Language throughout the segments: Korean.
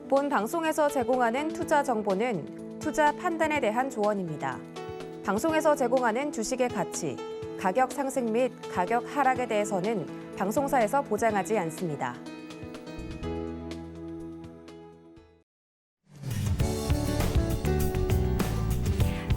본 방송에서 제공하는 투자 정보는 투자 판단에 대한 조언입니다. 방송에서 제공하는 주식의 가치, 가격 상승 및 가격 하락에 대해서는 방송사에서 보장하지 않습니다.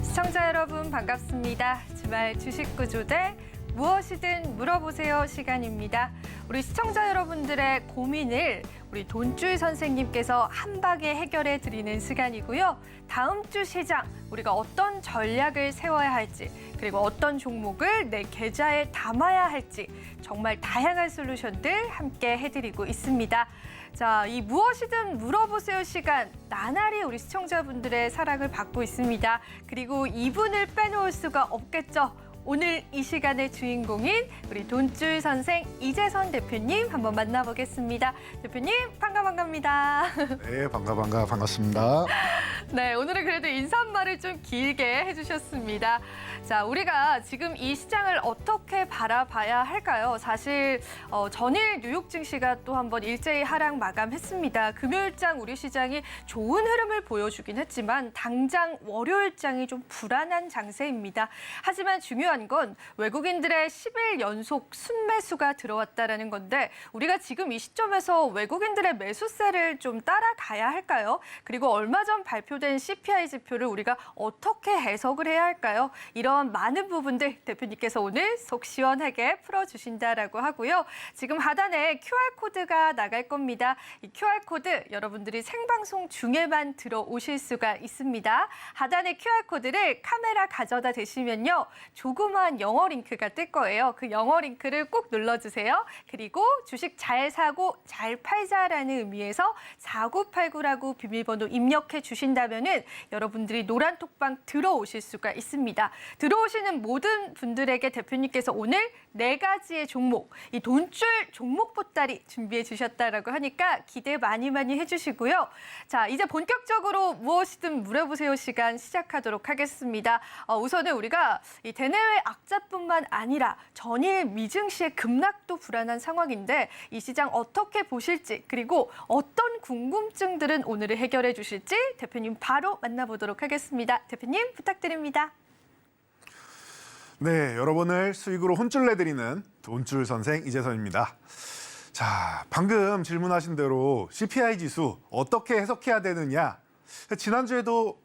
시청자 여러분 반갑습니다. 주말 주식 구조대 무엇이든 물어보세요 시간입니다. 우리 시청자 여러분들의 고민을 우리 돈줄 선생님께서 한 방에 해결해 드리는 시간이고요. 다음 주 시장 우리가 어떤 전략을 세워야 할지 그리고 어떤 종목을 내 계좌에 담아야 할지 정말 다양한 솔루션들 함께 해드리고 있습니다. 자, 이 무엇이든 물어보세요 시간 나날이 우리 시청자분들의 사랑을 받고 있습니다. 그리고 이분을 빼놓을 수가 없겠죠. 오늘 이 시간의 주인공인 우리 돈줄 선생 이재선 대표님 한번 만나보겠습니다. 대표님 반갑습니다. 네, 반갑습니다. 네, 오늘은 그래도 인사말을 좀 길게 해주셨습니다. 자, 우리가 지금 이 시장을 어떻게 바라봐야 할까요? 사실 전일 뉴욕 증시가 또 한번 일제히 하락 마감했습니다. 금요일장 우리 시장이 좋은 흐름을 보여주긴 했지만 당장 월요일장이 좀 불안한 장세입니다. 하지만 중요한 건 외국인들의 10일 연속 순매수가 들어왔다는 건데 우리가 지금 이 시점에서 외국인들의 매수세를 좀 따라가야 할까요? 그리고 얼마 전 발표된 CPI 지표를 우리가 어떻게 해석을 해야 할까요? 이런 많은 부분들 대표님께서 오늘 속 시원하게 풀어주신다라고 하고요. 지금 하단에 QR코드가 나갈 겁니다. 이 QR코드 여러분들이 생방송 중에만 들어오실 수가 있습니다. 하단의 QR코드를 카메라 가져다 대시면요. 조그만 영어 링크가 뜰 거예요. 그 영어 링크를 꼭 눌러주세요. 그리고 주식 잘 사고 잘 팔자라는 의미에서 4989라고 비밀번호 입력해 주신다면은 여러분들이 노란 톡방 들어오실 수가 있습니다. 들어오시는 모든 분들에게 대표님께서 오늘 4가지의 종목, 이 돈줄 종목 보따리 준비해 주셨다라고 하니까 기대 많이 해주시고요. 자, 이제 본격적으로 무엇이든 물어보세요 시간 시작하도록 하겠습니다. 우선은 우리가 이 대내외 악재뿐만 아니라 전일 미증시의 급락도 불안한 상황인데 이 시장 어떻게 보실지 그리고 어떤 궁금증들은 오늘 해결해 주실지 대표님 바로 만나보도록 하겠습니다. 대표님 부탁드립니다. 네, 여러분을 수익으로 혼쭐 내드리는 돈줄 선생 이재선입니다. 자, 방금 질문하신 대로 CPI 지수 어떻게 해석해야 되느냐. 지난주에도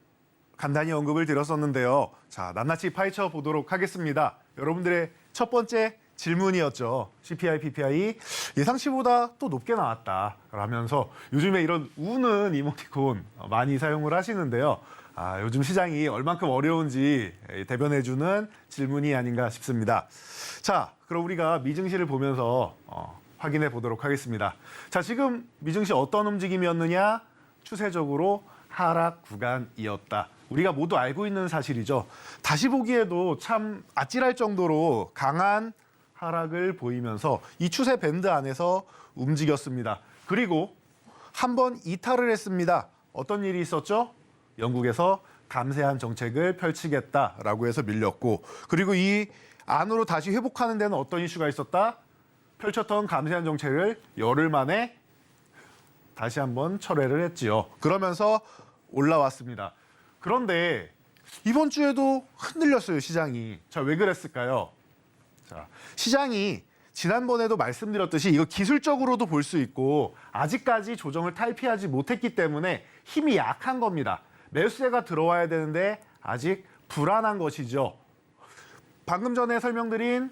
간단히 언급을 드렸었는데요. 자, 낱낱이 파헤쳐 보도록 하겠습니다. 여러분들의 첫 번째 질문이었죠. CPI, PPI 예상치보다 또 높게 나왔다 라면서 요즘에 이런 우는 이모티콘 많이 사용을 하시는데요. 요즘 시장이 얼만큼 어려운지 대변해주는 질문이 아닌가 싶습니다. 자, 그럼 우리가 미증시를 보면서 확인해 보도록 하겠습니다. 자, 지금 미증시 어떤 움직임이었느냐? 추세적으로 하락 구간이었다. 우리가 모두 알고 있는 사실이죠. 다시 보기에도 참 아찔할 정도로 강한 하락을 보이면서 이 추세 밴드 안에서 움직였습니다. 그리고 한번 이탈을 했습니다. 어떤 일이 있었죠? 영국에서 감세한 정책을 펼치겠다라고 해서 밀렸고 그리고 이 안으로 다시 회복하는 데는 어떤 이슈가 있었다? 펼쳤던 감세한 정책을 열흘 만에 다시 한번 철회를 했지요. 그러면서 올라왔습니다. 그런데 이번 주에도 흔들렸어요, 시장이. 자, 왜 그랬을까요? 자, 시장이 지난번에도 말씀드렸듯이 이거 기술적으로도 볼 수 있고 아직까지 조정을 탈피하지 못했기 때문에 힘이 약한 겁니다. 매수세가 들어와야 되는데 아직 불안한 것이죠. 방금 전에 설명드린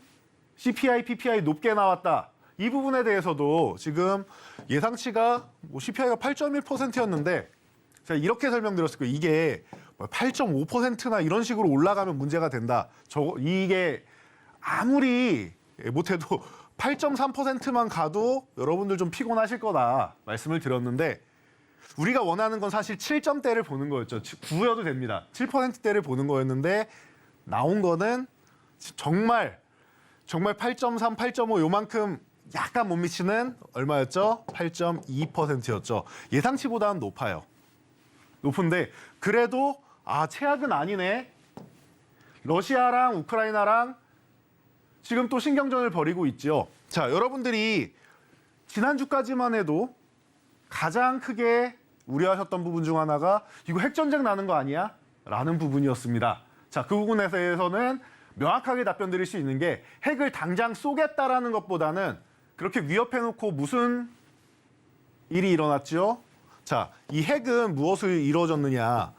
CPI, PPI 높게 나왔다. 이 부분에 대해서도 지금 예상치가 CPI가 8.1%였는데 제가 이렇게 설명드렸을 거예요. 이게 8.5%나 이런 식으로 올라가면 문제가 된다. 이게 아무리 못해도 8.3%만 가도 여러분들 좀 피곤하실 거다 말씀을 드렸는데 우리가 원하는 건 사실 7점대를 보는 거였죠. 9여도 됩니다. 7%대를 보는 거였는데 나온 거는 정말 8.3, 8.5 요만큼 약간 못 미치는 얼마였죠? 8.2%였죠. 예상치보다는 높아요. 높은데 그래도 최악은 아니네. 러시아랑 우크라이나랑 지금 또 신경전을 벌이고 있죠. 자, 여러분들이 지난주까지만 해도 가장 크게 우려하셨던 부분 중 하나가 이거 핵전쟁 나는 거 아니야? 라는 부분이었습니다. 자, 그 부분에 대해서는 명확하게 답변 드릴 수 있는 게 핵을 당장 쏘겠다라는 것보다는 그렇게 위협해놓고 무슨 일이 일어났죠? 자, 이 핵은 무엇을 이루어졌느냐?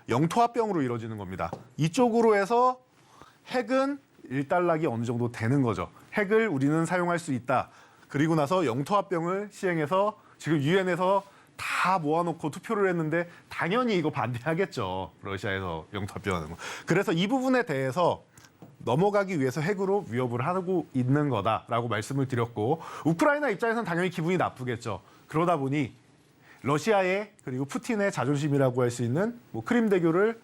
영토합병으로 이루어지는 겁니다. 이쪽으로 해서 핵은 일단락이 어느 정도 되는 거죠. 핵을 우리는 사용할 수 있다. 그리고 나서 영토합병을 시행해서 지금 유엔에서 다 모아놓고 투표를 했는데 당연히 이거 반대하겠죠. 러시아에서 영토합병하는 거. 그래서 이 부분에 대해서 넘어가기 위해서 핵으로 위협을 하고 있는 거다라고 말씀을 드렸고 우크라이나 입장에서는 당연히 기분이 나쁘겠죠. 그러다 보니 러시아의 그리고 푸틴의 자존심이라고 할 수 있는 뭐 크림대교를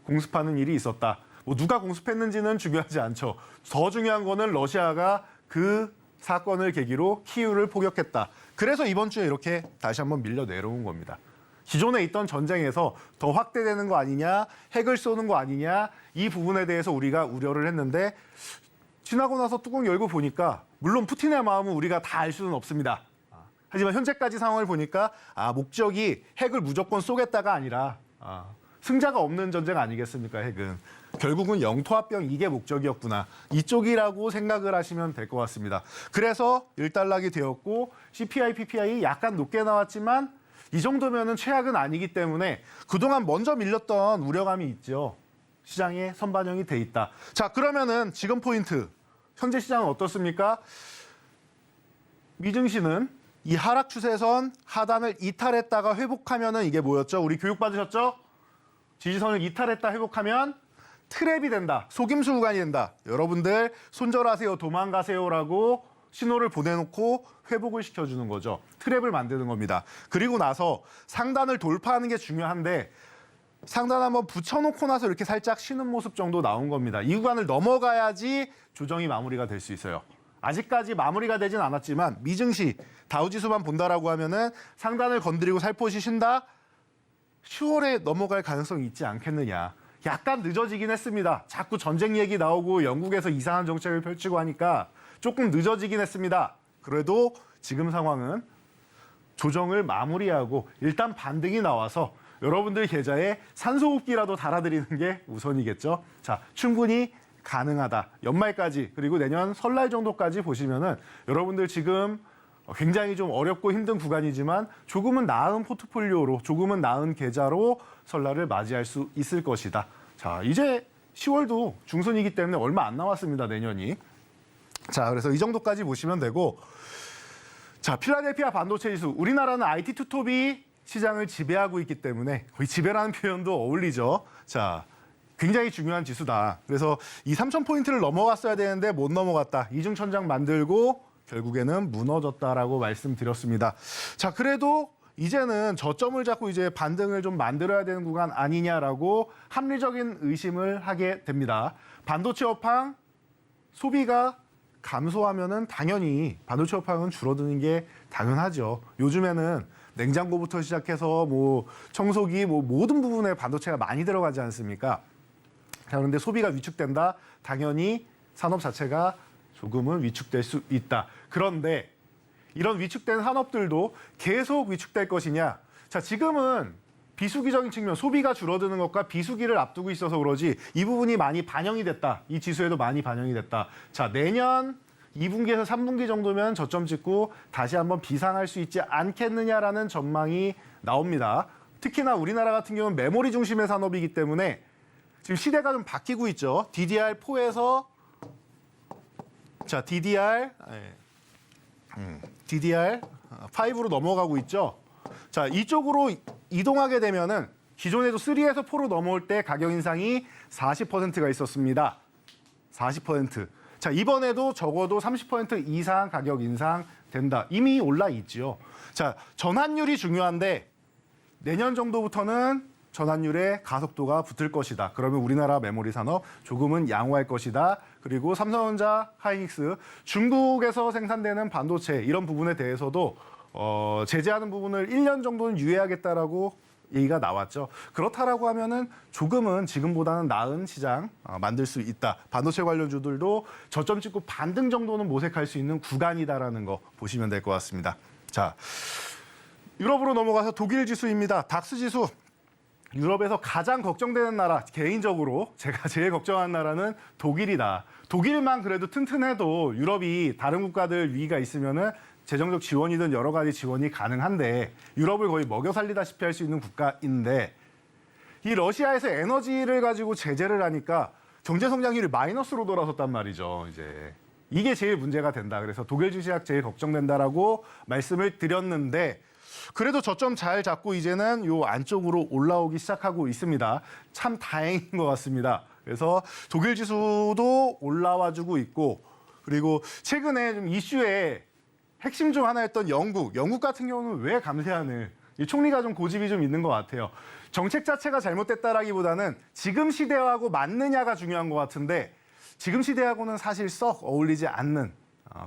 공습하는 일이 있었다. 뭐 누가 공습했는지는 중요하지 않죠. 더 중요한 거는 러시아가 그 사건을 계기로 키이우를 포격했다. 그래서 이번 주에 이렇게 다시 한번 밀려 내려온 겁니다. 기존에 있던 전쟁에서 더 확대되는 거 아니냐, 핵을 쏘는 거 아니냐, 이 부분에 대해서 우리가 우려를 했는데 지나고 나서 뚜껑 열고 보니까 물론 푸틴의 마음은 우리가 다 알 수는 없습니다. 하지만 현재까지 상황을 보니까 목적이 핵을 무조건 쏘겠다가 아니라 승자가 없는 전쟁 아니겠습니까, 핵은. 결국은 영토합병 이게 목적이었구나. 이쪽이라고 생각을 하시면 될 것 같습니다. 그래서 일단락이 되었고 CPI, PPI 약간 높게 나왔지만 이 정도면은 최악은 아니기 때문에 그동안 먼저 밀렸던 우려감이 있죠. 시장에 선반영이 돼 있다. 자, 그러면은 지금 포인트. 현재 시장은 어떻습니까? 미증시는 이 하락 추세선 하단을 이탈했다가 회복하면은 이게 뭐였죠? 우리 교육 받으셨죠? 지지선을 이탈했다 회복하면 트랩이 된다. 속임수 구간이 된다. 여러분들 손절하세요. 도망가세요라고 신호를 보내놓고 회복을 시켜주는 거죠. 트랩을 만드는 겁니다. 그리고 나서 상단을 돌파하는 게 중요한데 상단 한번 붙여놓고 나서 이렇게 살짝 쉬는 모습 정도 나온 겁니다. 이 구간을 넘어가야지 조정이 마무리가 될 수 있어요. 아직까지 마무리가 되진 않았지만 미증시 다우지수만 본다라고 하면은 상단을 건드리고 살포시 쉰다. 10월에 넘어갈 가능성이 있지 않겠느냐. 약간 늦어지긴 했습니다. 자꾸 전쟁 얘기 나오고 영국에서 이상한 정책을 펼치고 하니까 조금 늦어지긴 했습니다. 그래도 지금 상황은 조정을 마무리하고 일단 반등이 나와서 여러분들 계좌에 산소호흡기라도 달아드리는 게 우선이겠죠. 자, 충분히 가능하다. 연말까지 그리고 내년 설날 정도까지 보시면은 여러분들 지금 굉장히 좀 어렵고 힘든 구간이지만 조금은 나은 포트폴리오로 조금은 나은 계좌로 설날을 맞이할 수 있을 것이다. 자, 이제 10월도 중순이기 때문에 얼마 안 남았습니다. 내년이. 자, 그래서 이 정도까지 보시면 되고 자, 필라델피아 반도체 지수. 우리나라는 IT 투톱이 시장을 지배하고 있기 때문에 거의 지배라는 표현도 어울리죠. 자, 굉장히 중요한 지수다. 그래서 이 3,000포인트를 넘어갔어야 되는데 못 넘어갔다. 이중천장 만들고 결국에는 무너졌다라고 말씀드렸습니다. 자, 그래도 이제는 저점을 잡고 이제 반등을 좀 만들어야 되는 구간 아니냐라고 합리적인 의심을 하게 됩니다. 반도체 업황 소비가 감소하면은 당연히 반도체 업황은 줄어드는 게 당연하죠. 요즘에는 냉장고부터 시작해서 뭐 청소기 뭐 모든 부분에 반도체가 많이 들어가지 않습니까? 자, 그런데 소비가 위축된다. 당연히 산업 자체가 조금은 위축될 수 있다. 그런데 이런 위축된 산업들도 계속 위축될 것이냐? 자, 지금은 비수기적인 측면, 소비가 줄어드는 것과 비수기를 앞두고 있어서 그러지 이 부분이 많이 반영이 됐다. 이 지수에도 많이 반영이 됐다. 자, 내년 2분기에서 3분기 정도면 저점 찍고 다시 한번 비상할 수 있지 않겠느냐라는 전망이 나옵니다. 특히나 우리나라 같은 경우는 메모리 중심의 산업이기 때문에 지금 시대가 좀 바뀌고 있죠. DDR4에서 자, DDR5로 넘어가고 있죠. 자, 이쪽으로 이동하게 되면은 기존에도 3에서 4로 넘어올 때 가격 인상이 40%가 있었습니다. 40%. 자, 이번에도 적어도 30% 이상 가격 인상 된다. 이미 올라 있지요. 자, 전환율이 중요한데 내년 정도부터는 전환율의 가속도가 붙을 것이다. 그러면 우리나라 메모리 산업 조금은 양호할 것이다. 그리고 삼성전자, 하이닉스, 중국에서 생산되는 반도체 이런 부분에 대해서도 제재하는 부분을 1년 정도는 유예하겠다라고 얘기가 나왔죠. 그렇다라고 하면은 조금은 지금보다는 나은 시장 만들 수 있다. 반도체 관련주들도 저점 찍고 반등 정도는 모색할 수 있는 구간이다라는 거 보시면 될 것 같습니다. 자, 유럽으로 넘어가서 독일 지수입니다. 닥스 지수. 유럽에서 가장 걱정되는 나라, 개인적으로 제가 제일 걱정하는 나라는 독일이다. 독일만 그래도 튼튼해도 유럽이 다른 국가들 위기가 있으면은 재정적 지원이든 여러 가지 지원이 가능한데 유럽을 거의 먹여 살리다시피 할 수 있는 국가인데 이 러시아에서 에너지를 가지고 제재를 하니까 경제 성장률이 마이너스로 돌아섰단 말이죠. 이제 이게 제일 문제가 된다. 그래서 독일 주식 제일 걱정된다라고 말씀을 드렸는데 그래도 저점 잘 잡고 이제는 요 안쪽으로 올라오기 시작하고 있습니다. 참 다행인 것 같습니다. 그래서 독일 지수도 올라와주고 있고 그리고 최근에 좀 이슈에 핵심 중 하나였던 영국 같은 경우는 왜 감세하는 이 총리가 좀 고집이 좀 있는 것 같아요. 정책 자체가 잘못됐다라기보다는 지금 시대하고 맞느냐가 중요한 것 같은데 지금 시대하고는 사실 썩 어울리지 않는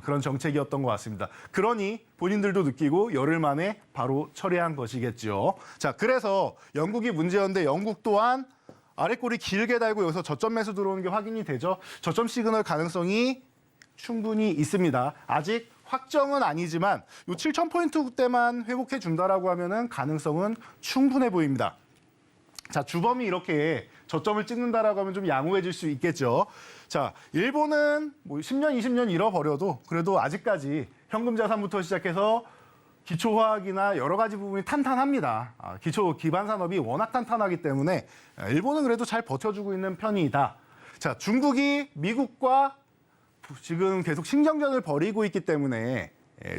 그런 정책이었던 것 같습니다. 그러니 본인들도 느끼고 열흘 만에 바로 처리한 것이겠죠. 자, 그래서 영국이 문제였는데 영국 또한 아랫골이 길게 달고 여기서 저점 매수 들어오는 게 확인이 되죠. 저점 시그널 가능성이 충분히 있습니다. 아직 확정은 아니지만 요 7,000포인트대만 회복해 준다라고 하면은 가능성은 충분해 보입니다. 자, 주범이 이렇게 저점을 찍는다라고 하면 좀 양호해질 수 있겠죠. 자, 일본은 뭐 10년, 20년 잃어버려도 그래도 아직까지 현금 자산부터 시작해서 기초화학이나 여러 가지 부분이 탄탄합니다. 기초 기반 산업이 워낙 탄탄하기 때문에 일본은 그래도 잘 버텨주고 있는 편이다. 자, 중국이 미국과 지금 계속 신경전을 벌이고 있기 때문에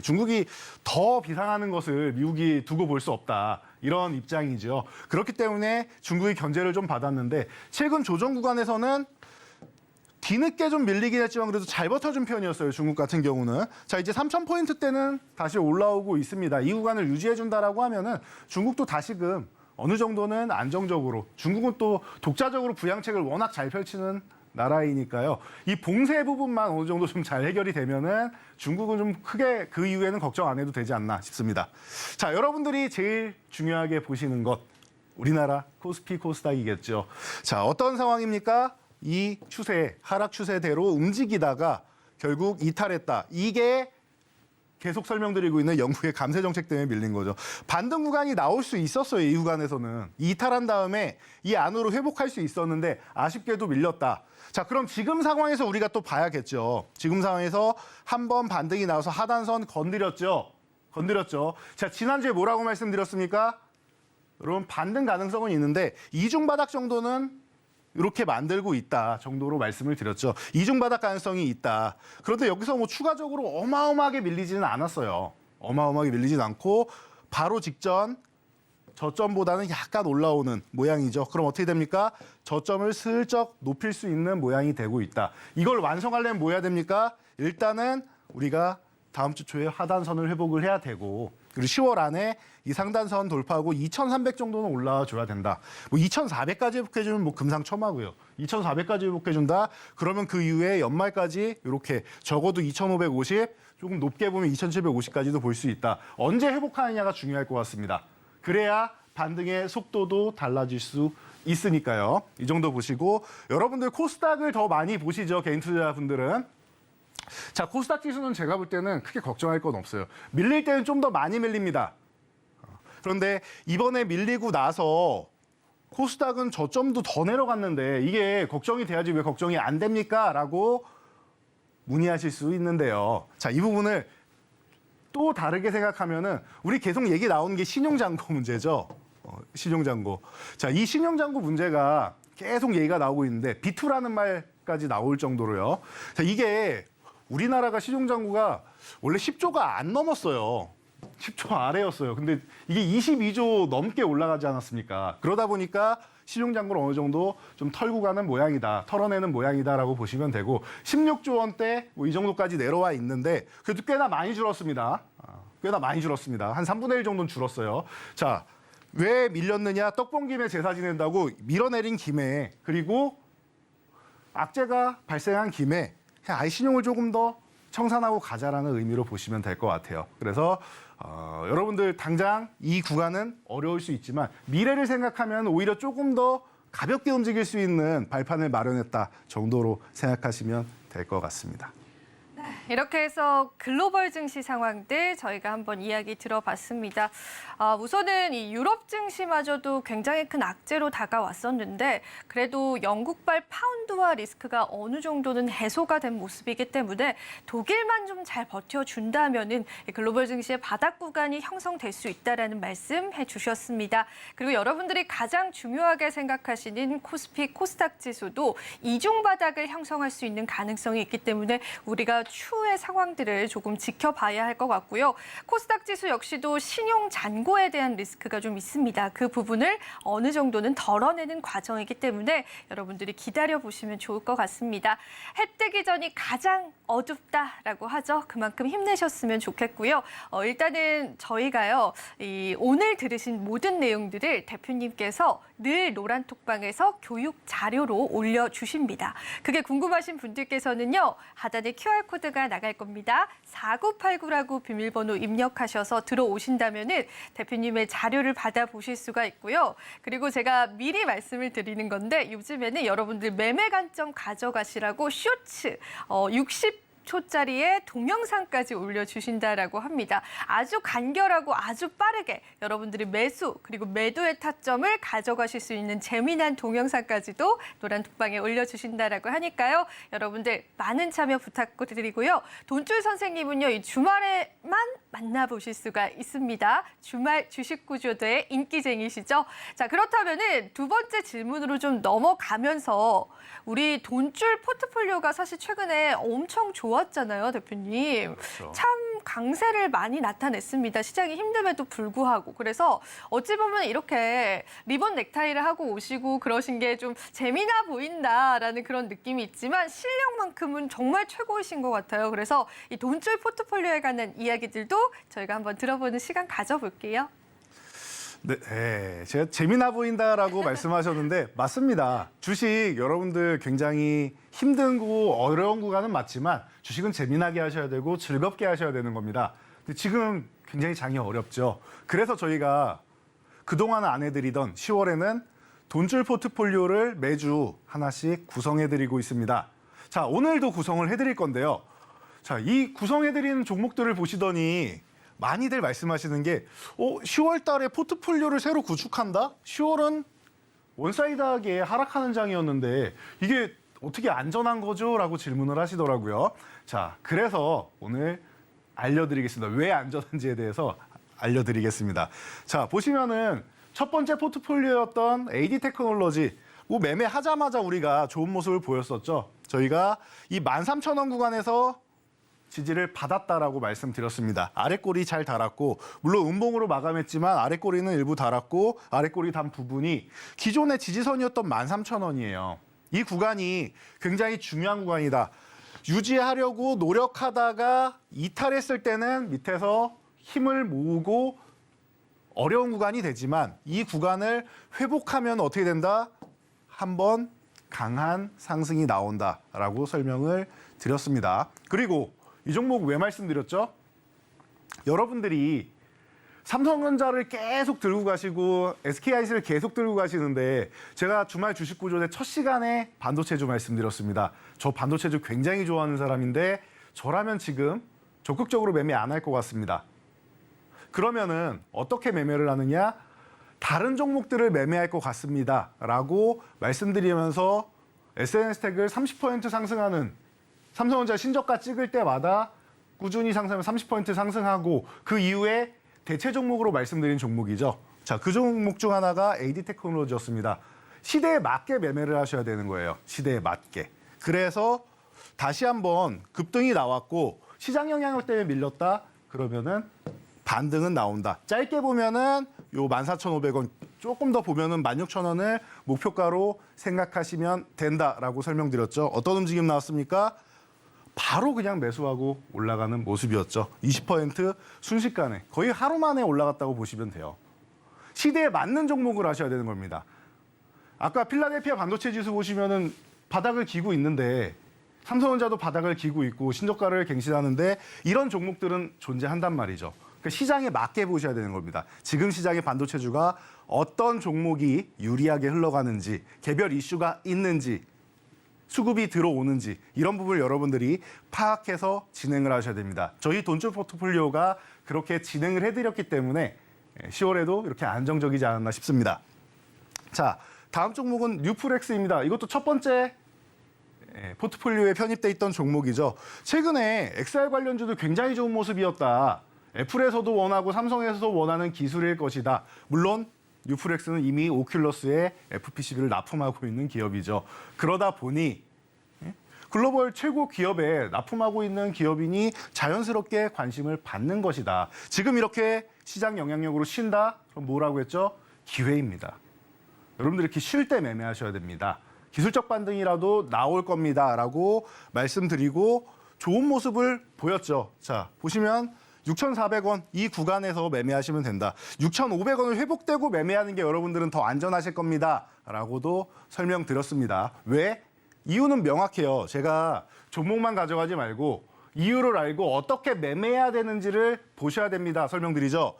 중국이 더 비상하는 것을 미국이 두고 볼 수 없다. 이런 입장이죠. 그렇기 때문에 중국이 견제를 좀 받았는데 최근 조정 구간에서는 뒤늦게 좀 밀리긴 했지만 그래도 잘 버텨준 편이었어요. 중국 같은 경우는. 자, 이제 3,000포인트대는 다시 올라오고 있습니다. 이 구간을 유지해준다라고 하면은 중국도 다시금 어느 정도는 안정적으로 중국은 또 독자적으로 부양책을 워낙 잘 펼치는 나라이니까요. 이 봉쇄 부분만 어느 정도 좀 잘 해결이 되면은 중국은 좀 크게 그 이후에는 걱정 안 해도 되지 않나 싶습니다. 자, 여러분들이 제일 중요하게 보시는 것 우리나라 코스피 코스닥이겠죠. 자, 어떤 상황입니까? 이 추세, 하락 추세대로 움직이다가 결국 이탈했다. 이게 계속 설명드리고 있는 영국의 감세 정책 때문에 밀린 거죠. 반등 구간이 나올 수 있었어요. 이 구간에서는. 이탈한 다음에 이 안으로 회복할 수 있었는데 아쉽게도 밀렸다. 자, 그럼 지금 상황에서 우리가 또 봐야겠죠. 지금 상황에서 한번 반등이 나와서 하단선 건드렸죠. 자, 지난주에 뭐라고 말씀드렸습니까? 여러분, 반등 가능성은 있는데 이중바닥 정도는 이렇게 만들고 있다 정도로 말씀을 드렸죠. 이중바닥 가능성이 있다. 그런데 여기서 뭐 추가적으로 어마어마하게 밀리지는 않았어요. 어마어마하게 밀리진 않고 바로 직전 저점보다는 약간 올라오는 모양이죠. 그럼 어떻게 됩니까? 저점을 슬쩍 높일 수 있는 모양이 되고 있다. 이걸 완성하려면 뭐 해야 됩니까? 일단은 우리가 다음 주 초에 하단선을 회복을 해야 되고 그리고 10월 안에 이 상단선 돌파하고 2,300 정도는 올라와 줘야 된다. 뭐 2,400까지 회복해주면 뭐 금상첨화고요. 2,400까지 회복해준다. 그러면 그 이후에 연말까지 이렇게 적어도 2,550, 조금 높게 보면 2,750까지도 볼 수 있다. 언제 회복하느냐가 중요할 것 같습니다. 그래야 반등의 속도도 달라질 수 있으니까요. 이 정도 보시고 여러분들 코스닥을 더 많이 보시죠. 개인 투자분들은. 자, 코스닥 지수는 제가 볼 때는 크게 걱정할 건 없어요. 밀릴 때는 좀 더 많이 밀립니다. 그런데 이번에 밀리고 나서 코스닥은 저점도 더 내려갔는데 이게 걱정이 돼야지 왜 걱정이 안 됩니까? 라고 문의하실 수 있는데요. 자, 이 부분을 또 다르게 생각하면은 우리 계속 얘기 나오는 게 신용잔고 문제죠. 신용잔고. 자, 이 신용잔고 문제가 계속 얘기가 나오고 있는데 비투라는 말까지 나올 정도로요. 자, 이게 우리나라가 신용잔고가 원래 10조가 안 넘었어요. 10조 아래였어요. 근데 이게 22조 넘게 올라가지 않았습니까? 그러다 보니까 신용잔고를 어느 정도 좀 털고 가는 모양이다. 털어내는 모양이다라고 보시면 되고 16조 원대 뭐 이 정도까지 내려와 있는데 그래도 꽤나 많이 줄었습니다. 꽤나 많이 줄었습니다. 한 3분의 1 정도는 줄었어요. 자, 왜 밀렸느냐? 떡 본 김에 제사 지낸다고 밀어내린 김에 그리고 악재가 발생한 김에 아예 신용을 조금 더 청산하고 가자라는 의미로 보시면 될 것 같아요. 그래서 여러분들 당장 이 구간은 어려울 수 있지만 미래를 생각하면 오히려 조금 더 가볍게 움직일 수 있는 발판을 마련했다 정도로 생각하시면 될 것 같습니다. 이렇게 해서 글로벌 증시 상황들 저희가 한번 이야기 들어봤습니다. 우선은 이 유럽 증시마저도 굉장히 큰 악재로 다가왔었는데 그래도 영국발 파운드화 리스크가 어느 정도는 해소가 된 모습이기 때문에 독일만 좀 잘 버텨준다면은 글로벌 증시의 바닥 구간이 형성될 수 있다라는 말씀 해주셨습니다. 그리고 여러분들이 가장 중요하게 생각하시는 코스피 코스닥 지수도 이중 바닥을 형성할 수 있는 가능성이 있기 때문에 우리가 추후의 상황들을 조금 지켜봐야 할 것 같고요. 코스닥 지수 역시도 신용 잔고에 대한 리스크가 좀 있습니다. 그 부분을 어느 정도는 덜어내는 과정이기 때문에 여러분들이 기다려보시면 좋을 것 같습니다. 해 뜨기 전이 가장 어둡다라고 하죠. 그만큼 힘내셨으면 좋겠고요. 일단은 저희가요, 오늘 들으신 모든 내용들을 대표님께서 늘 노란톡방에서 교육 자료로 올려주십니다. 그게 궁금하신 분들께서는요, 하단에 QR코드가 나갈 겁니다. 4989라고 비밀번호 입력하셔서 들어오신다면은 대표님의 자료를 받아보실 수가 있고요. 그리고 제가 미리 말씀을 드리는 건데 요즘에는 여러분들 매매 관점 가져가시라고 쇼츠 60초짜리의 동영상까지 올려주신다라고 합니다. 아주 간결하고 아주 빠르게 여러분들이 매수 그리고 매도의 타점을 가져가실 수 있는 재미난 동영상까지도 노란톡방에 올려주신다라고 하니까요. 여러분들 많은 참여 부탁드리고요. 돈줄 선생님은요. 이 주말에만 만나보실 수가 있습니다. 주말 주식구조대의 인기쟁이시죠. 자, 그렇다면은 두 번째 질문으로 좀 넘어가면서 우리 돈줄 포트폴리오가 사실 최근에 엄청 좋았잖아요, 대표님. 그렇죠. 참 강세를 많이 나타냈습니다. 시장이 힘듦에도 불구하고. 그래서 어찌 보면 이렇게 리본 넥타이를 하고 오시고 그러신 게 좀 재미나 보인다라는 그런 느낌이 있지만 실력만큼은 정말 최고이신 것 같아요. 그래서 이 돈줄 포트폴리오에 관한 이야기들도 저희가 한번 들어보는 시간 가져볼게요. 네, 제가 재미나 보인다라고 말씀하셨는데 맞습니다. 주식 여러분들 굉장히 힘든 어려운 구간은 맞지만 주식은 재미나게 하셔야 되고 즐겁게 하셔야 되는 겁니다. 근데 지금 굉장히 장이 어렵죠. 그래서 저희가 그동안 안 해드리던 10월에는 돈줄 포트폴리오를 매주 하나씩 구성해드리고 있습니다. 자, 오늘도 구성을 해드릴 건데요. 자, 이 구성해드리는 종목들을 보시더니 많이들 말씀하시는 게 10월 달에 포트폴리오를 새로 구축한다? 10월은 원사이드하게 하락하는 장이었는데 이게 어떻게 안전한 거죠? 라고 질문을 하시더라고요. 자, 그래서 오늘 알려드리겠습니다. 왜 안전한지에 대해서 알려드리겠습니다. 자, 보시면은 첫 번째 포트폴리오였던 AD 테크놀로지 매매하자마자 우리가 좋은 모습을 보였었죠. 저희가 이 13,000원 구간에서 지지를 받았다라고 말씀드렸습니다. 아랫꼬리 잘 달았고 물론 음봉으로 마감했지만 아랫꼬리는 일부 달았고 아랫꼬리 단 부분이 기존의 지지선이었던 13,000원이에요. 이 구간이 굉장히 중요한 구간이다. 유지하려고 노력하다가 이탈했을 때는 밑에서 힘을 모으고 어려운 구간이 되지만 이 구간을 회복하면 어떻게 된다? 한번 강한 상승이 나온다라고 설명을 드렸습니다. 그리고 이 종목 왜 말씀드렸죠? 여러분들이 삼성전자를 계속 들고 가시고 SKIC를 계속 들고 가시는데 제가 주말 주식구조대 첫 시간에 반도체주 말씀드렸습니다. 저 반도체주 굉장히 좋아하는 사람인데 저라면 지금 적극적으로 매매 안 할 것 같습니다. 그러면은 어떻게 매매를 하느냐? 다른 종목들을 매매할 것 같습니다. 라고 말씀드리면서 SNS 택을 30% 상승하는 삼성전자 신저가 찍을 때마다 꾸준히 상승하면 30% 상승하고 그 이후에 대체 종목으로 말씀드린 종목이죠. 자, 그 종목 중 하나가 AD 테크놀로지였습니다. 시대에 맞게 매매를 하셔야 되는 거예요. 시대에 맞게. 그래서 다시 한번 급등이 나왔고 시장 영향력 때문에 밀렸다. 그러면은 반등은 나온다. 짧게 보면은 요 14,500원, 조금 더 보면은 16,000원을 목표가로 생각하시면 된다라고 설명드렸죠. 어떤 움직임 나왔습니까? 바로 그냥 매수하고 올라가는 모습이었죠. 20% 순식간에 거의 하루 만에 올라갔다고 보시면 돼요. 시대에 맞는 종목을 하셔야 되는 겁니다. 아까 필라델피아 반도체 지수 보시면은 바닥을 기고 있는데 삼성전자도 바닥을 기고 있고 신저가를 갱신하는데 이런 종목들은 존재한단 말이죠. 그러니까 시장에 맞게 보셔야 되는 겁니다. 지금 시장의 반도체주가 어떤 종목이 유리하게 흘러가는지, 개별 이슈가 있는지, 수급이 들어오는지 이런 부분을 여러분들이 파악해서 진행을 하셔야 됩니다. 저희 돈줄 포트폴리오가 그렇게 진행을 해드렸기 때문에 10월에도 이렇게 안정적이지 않았나 싶습니다. 자, 다음 종목은 뉴프렉스입니다. 이것도 첫 번째 포트폴리오에 편입돼 있던 종목이죠. 최근에 XR 관련주도 굉장히 좋은 모습이었다. 애플에서도 원하고 삼성에서도 원하는 기술일 것이다. 물론 뉴프렉스는 이미 오큘러스에 FPCB를 납품하고 있는 기업이죠. 그러다 보니 글로벌 최고 기업에 납품하고 있는 기업이니 자연스럽게 관심을 받는 것이다. 지금 이렇게 시장 영향력으로 쉰다? 그럼 뭐라고 했죠? 기회입니다. 여러분들 이렇게 쉴 때 매매하셔야 됩니다. 기술적 반등이라도 나올 겁니다라고 말씀드리고 좋은 모습을 보였죠. 자, 보시면 6,400원 이 구간에서 매매하시면 된다. 6,500원을 회복되고 매매하는 게 여러분들은 더 안전하실 겁니다라고도 설명드렸습니다. 왜? 이유는 명확해요. 제가 종목만 가져가지 말고 이유를 알고 어떻게 매매해야 되는지를 보셔야 됩니다. 설명드리죠.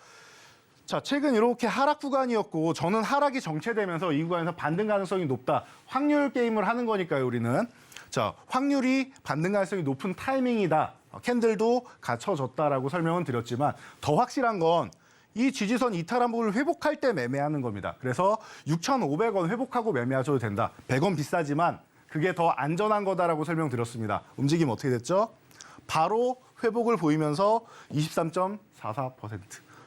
자, 최근 이렇게 하락 구간이었고 저는 하락이 정체되면서 이 구간에서 반등 가능성이 높다. 확률 게임을 하는 거니까요, 우리는. 자, 확률이 반등 가능성이 높은 타이밍이다. 캔들도 갖춰졌다라고 설명은 드렸지만 더 확실한 건 이 지지선 이탈한 부분을 회복할 때 매매하는 겁니다. 그래서 6,500원 회복하고 매매하셔도 된다. 100원 비싸지만 그게 더 안전한 거다라고 설명드렸습니다. 움직임 어떻게 됐죠? 바로 회복을 보이면서 23.44%.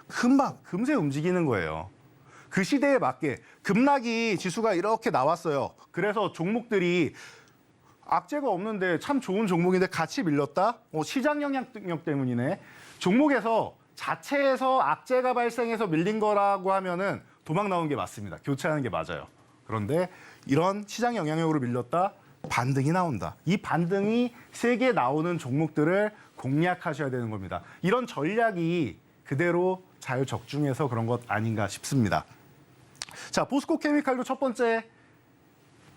금방, 금세 움직이는 거예요. 그 시대에 맞게 급락이 지수가 이렇게 나왔어요. 그래서 종목들이 악재가 없는데 참 좋은 종목인데 같이 밀렸다? 시장 영향력 때문이네. 종목에서 자체에서 악재가 발생해서 밀린 거라고 하면은 도망 나온 게 맞습니다. 교체하는 게 맞아요. 그런데 이런 시장 영향력으로 밀렸다? 반등이 나온다. 이 반등이 세게 나오는 종목들을 공략하셔야 되는 겁니다. 이런 전략이 그대로 잘 적중해서 그런 것 아닌가 싶습니다. 자, 포스코 케미칼도 첫 번째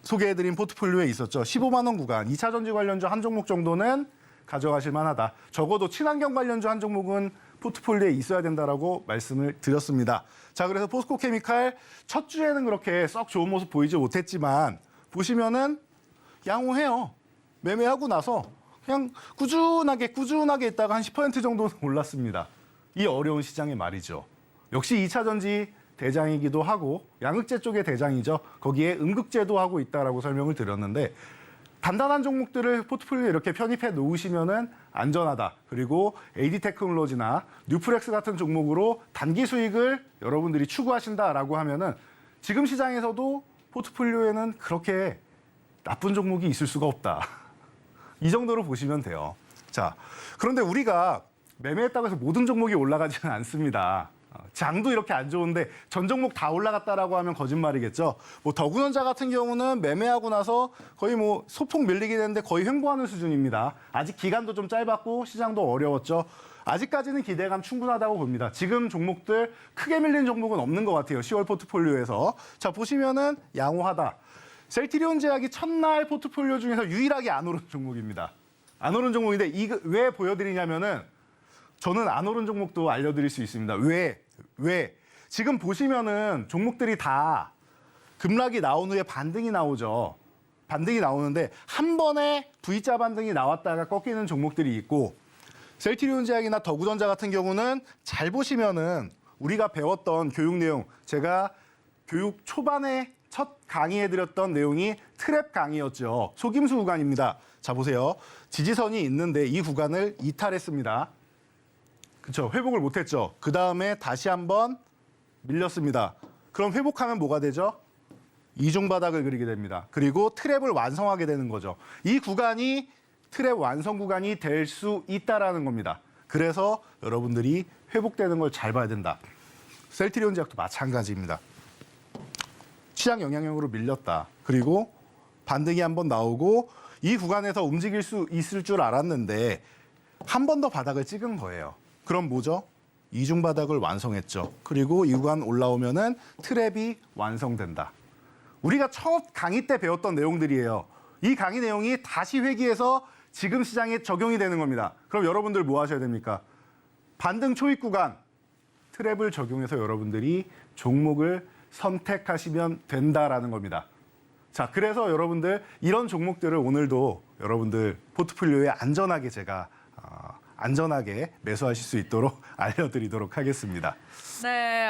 소개해드린 포트폴리오에 있었죠. 15만 원 구간, 2차 전지 관련주 한 종목 정도는 가져가실 만하다. 적어도 친환경 관련주 한 종목은 포트폴리오에 있어야 된다라고 말씀을 드렸습니다. 자, 그래서 포스코 케미칼 첫 주에는 그렇게 썩 좋은 모습 보이지 못했지만 보시면은 양호해요. 매매하고 나서 그냥 꾸준하게 있다가 한 10% 정도는 올랐습니다. 이 어려운 시장에 말이죠. 역시 2차 전지 대장이기도 하고 양극재 쪽의 대장이죠. 거기에 음극재도 하고 있다라고 설명을 드렸는데 단단한 종목들을 포트폴리오에 이렇게 편입해 놓으시면은 안전하다. 그리고 AD 테크놀로지나 뉴프렉스 같은 종목으로 단기 수익을 여러분들이 추구하신다라고 하면은 지금 시장에서도 포트폴리오에는 그렇게 나쁜 종목이 있을 수가 없다. 이 정도로 보시면 돼요. 자, 그런데 우리가 매매했다고 해서 모든 종목이 올라가지는 않습니다. 장도 이렇게 안 좋은데 전 종목 다 올라갔다라고 하면 거짓말이겠죠. 뭐 더군원자 같은 경우는 매매하고 나서 거의 뭐 소폭 밀리게 되는데 거의 횡보하는 수준입니다. 아직 기간도 좀 짧았고 시장도 어려웠죠. 아직까지는 기대감 충분하다고 봅니다. 지금 종목들 크게 밀린 종목은 없는 것 같아요. 10월 포트폴리오에서. 자, 보시면은 양호하다. 셀트리온 제약이 첫날 포트폴리오 중에서 유일하게 안 오른 종목입니다. 안 오른 종목인데 이거 왜 보여드리냐면은 저는 안 오른 종목도 알려드릴 수 있습니다. 왜? 지금 보시면은 종목들이 다 급락이 나온 후에 반등이 나오죠. 반등이 나오는데 한 번에 V자 반등이 나왔다가 꺾이는 종목들이 있고 셀트리온 제약이나 더구전자 같은 경우는 잘 보시면은 우리가 배웠던 교육 내용, 제가 교육 초반에 첫 강의해드렸던 내용이 트랩 강의였죠. 속임수 구간입니다. 자, 보세요. 지지선이 있는데 이 구간을 이탈했습니다. 그렇죠. 회복을 못했죠. 그 다음에 다시 한번 밀렸습니다. 그럼 회복하면 뭐가 되죠? 이중 바닥을 그리게 됩니다. 그리고 트랩을 완성하게 되는 거죠. 이 구간이 트랩 완성 구간이 될 수 있다라는 겁니다. 그래서 여러분들이 회복되는 걸 잘 봐야 된다. 셀트리온 제약도 마찬가지입니다. 시장 영향력으로 밀렸다. 그리고 반등이 한번 나오고 이 구간에서 움직일 수 있을 줄 알았는데 한 번 더 바닥을 찍은 거예요. 그럼 뭐죠? 이중 바닥을 완성했죠. 그리고 이 구간 올라오면은 트랩이 완성된다. 우리가 첫 강의 때 배웠던 내용들이에요. 이 강의 내용이 다시 회귀해서 지금 시장에 적용이 되는 겁니다. 그럼 여러분들 뭐 하셔야 됩니까? 반등 초입 구간 트랩을 적용해서 여러분들이 종목을 선택하시면 된다라는 겁니다. 자, 그래서 여러분들 이런 종목들을 오늘도 여러분들 포트폴리오에 안전하게 제가 안전하게 매수하실 수 있도록 알려드리도록 하겠습니다. 네,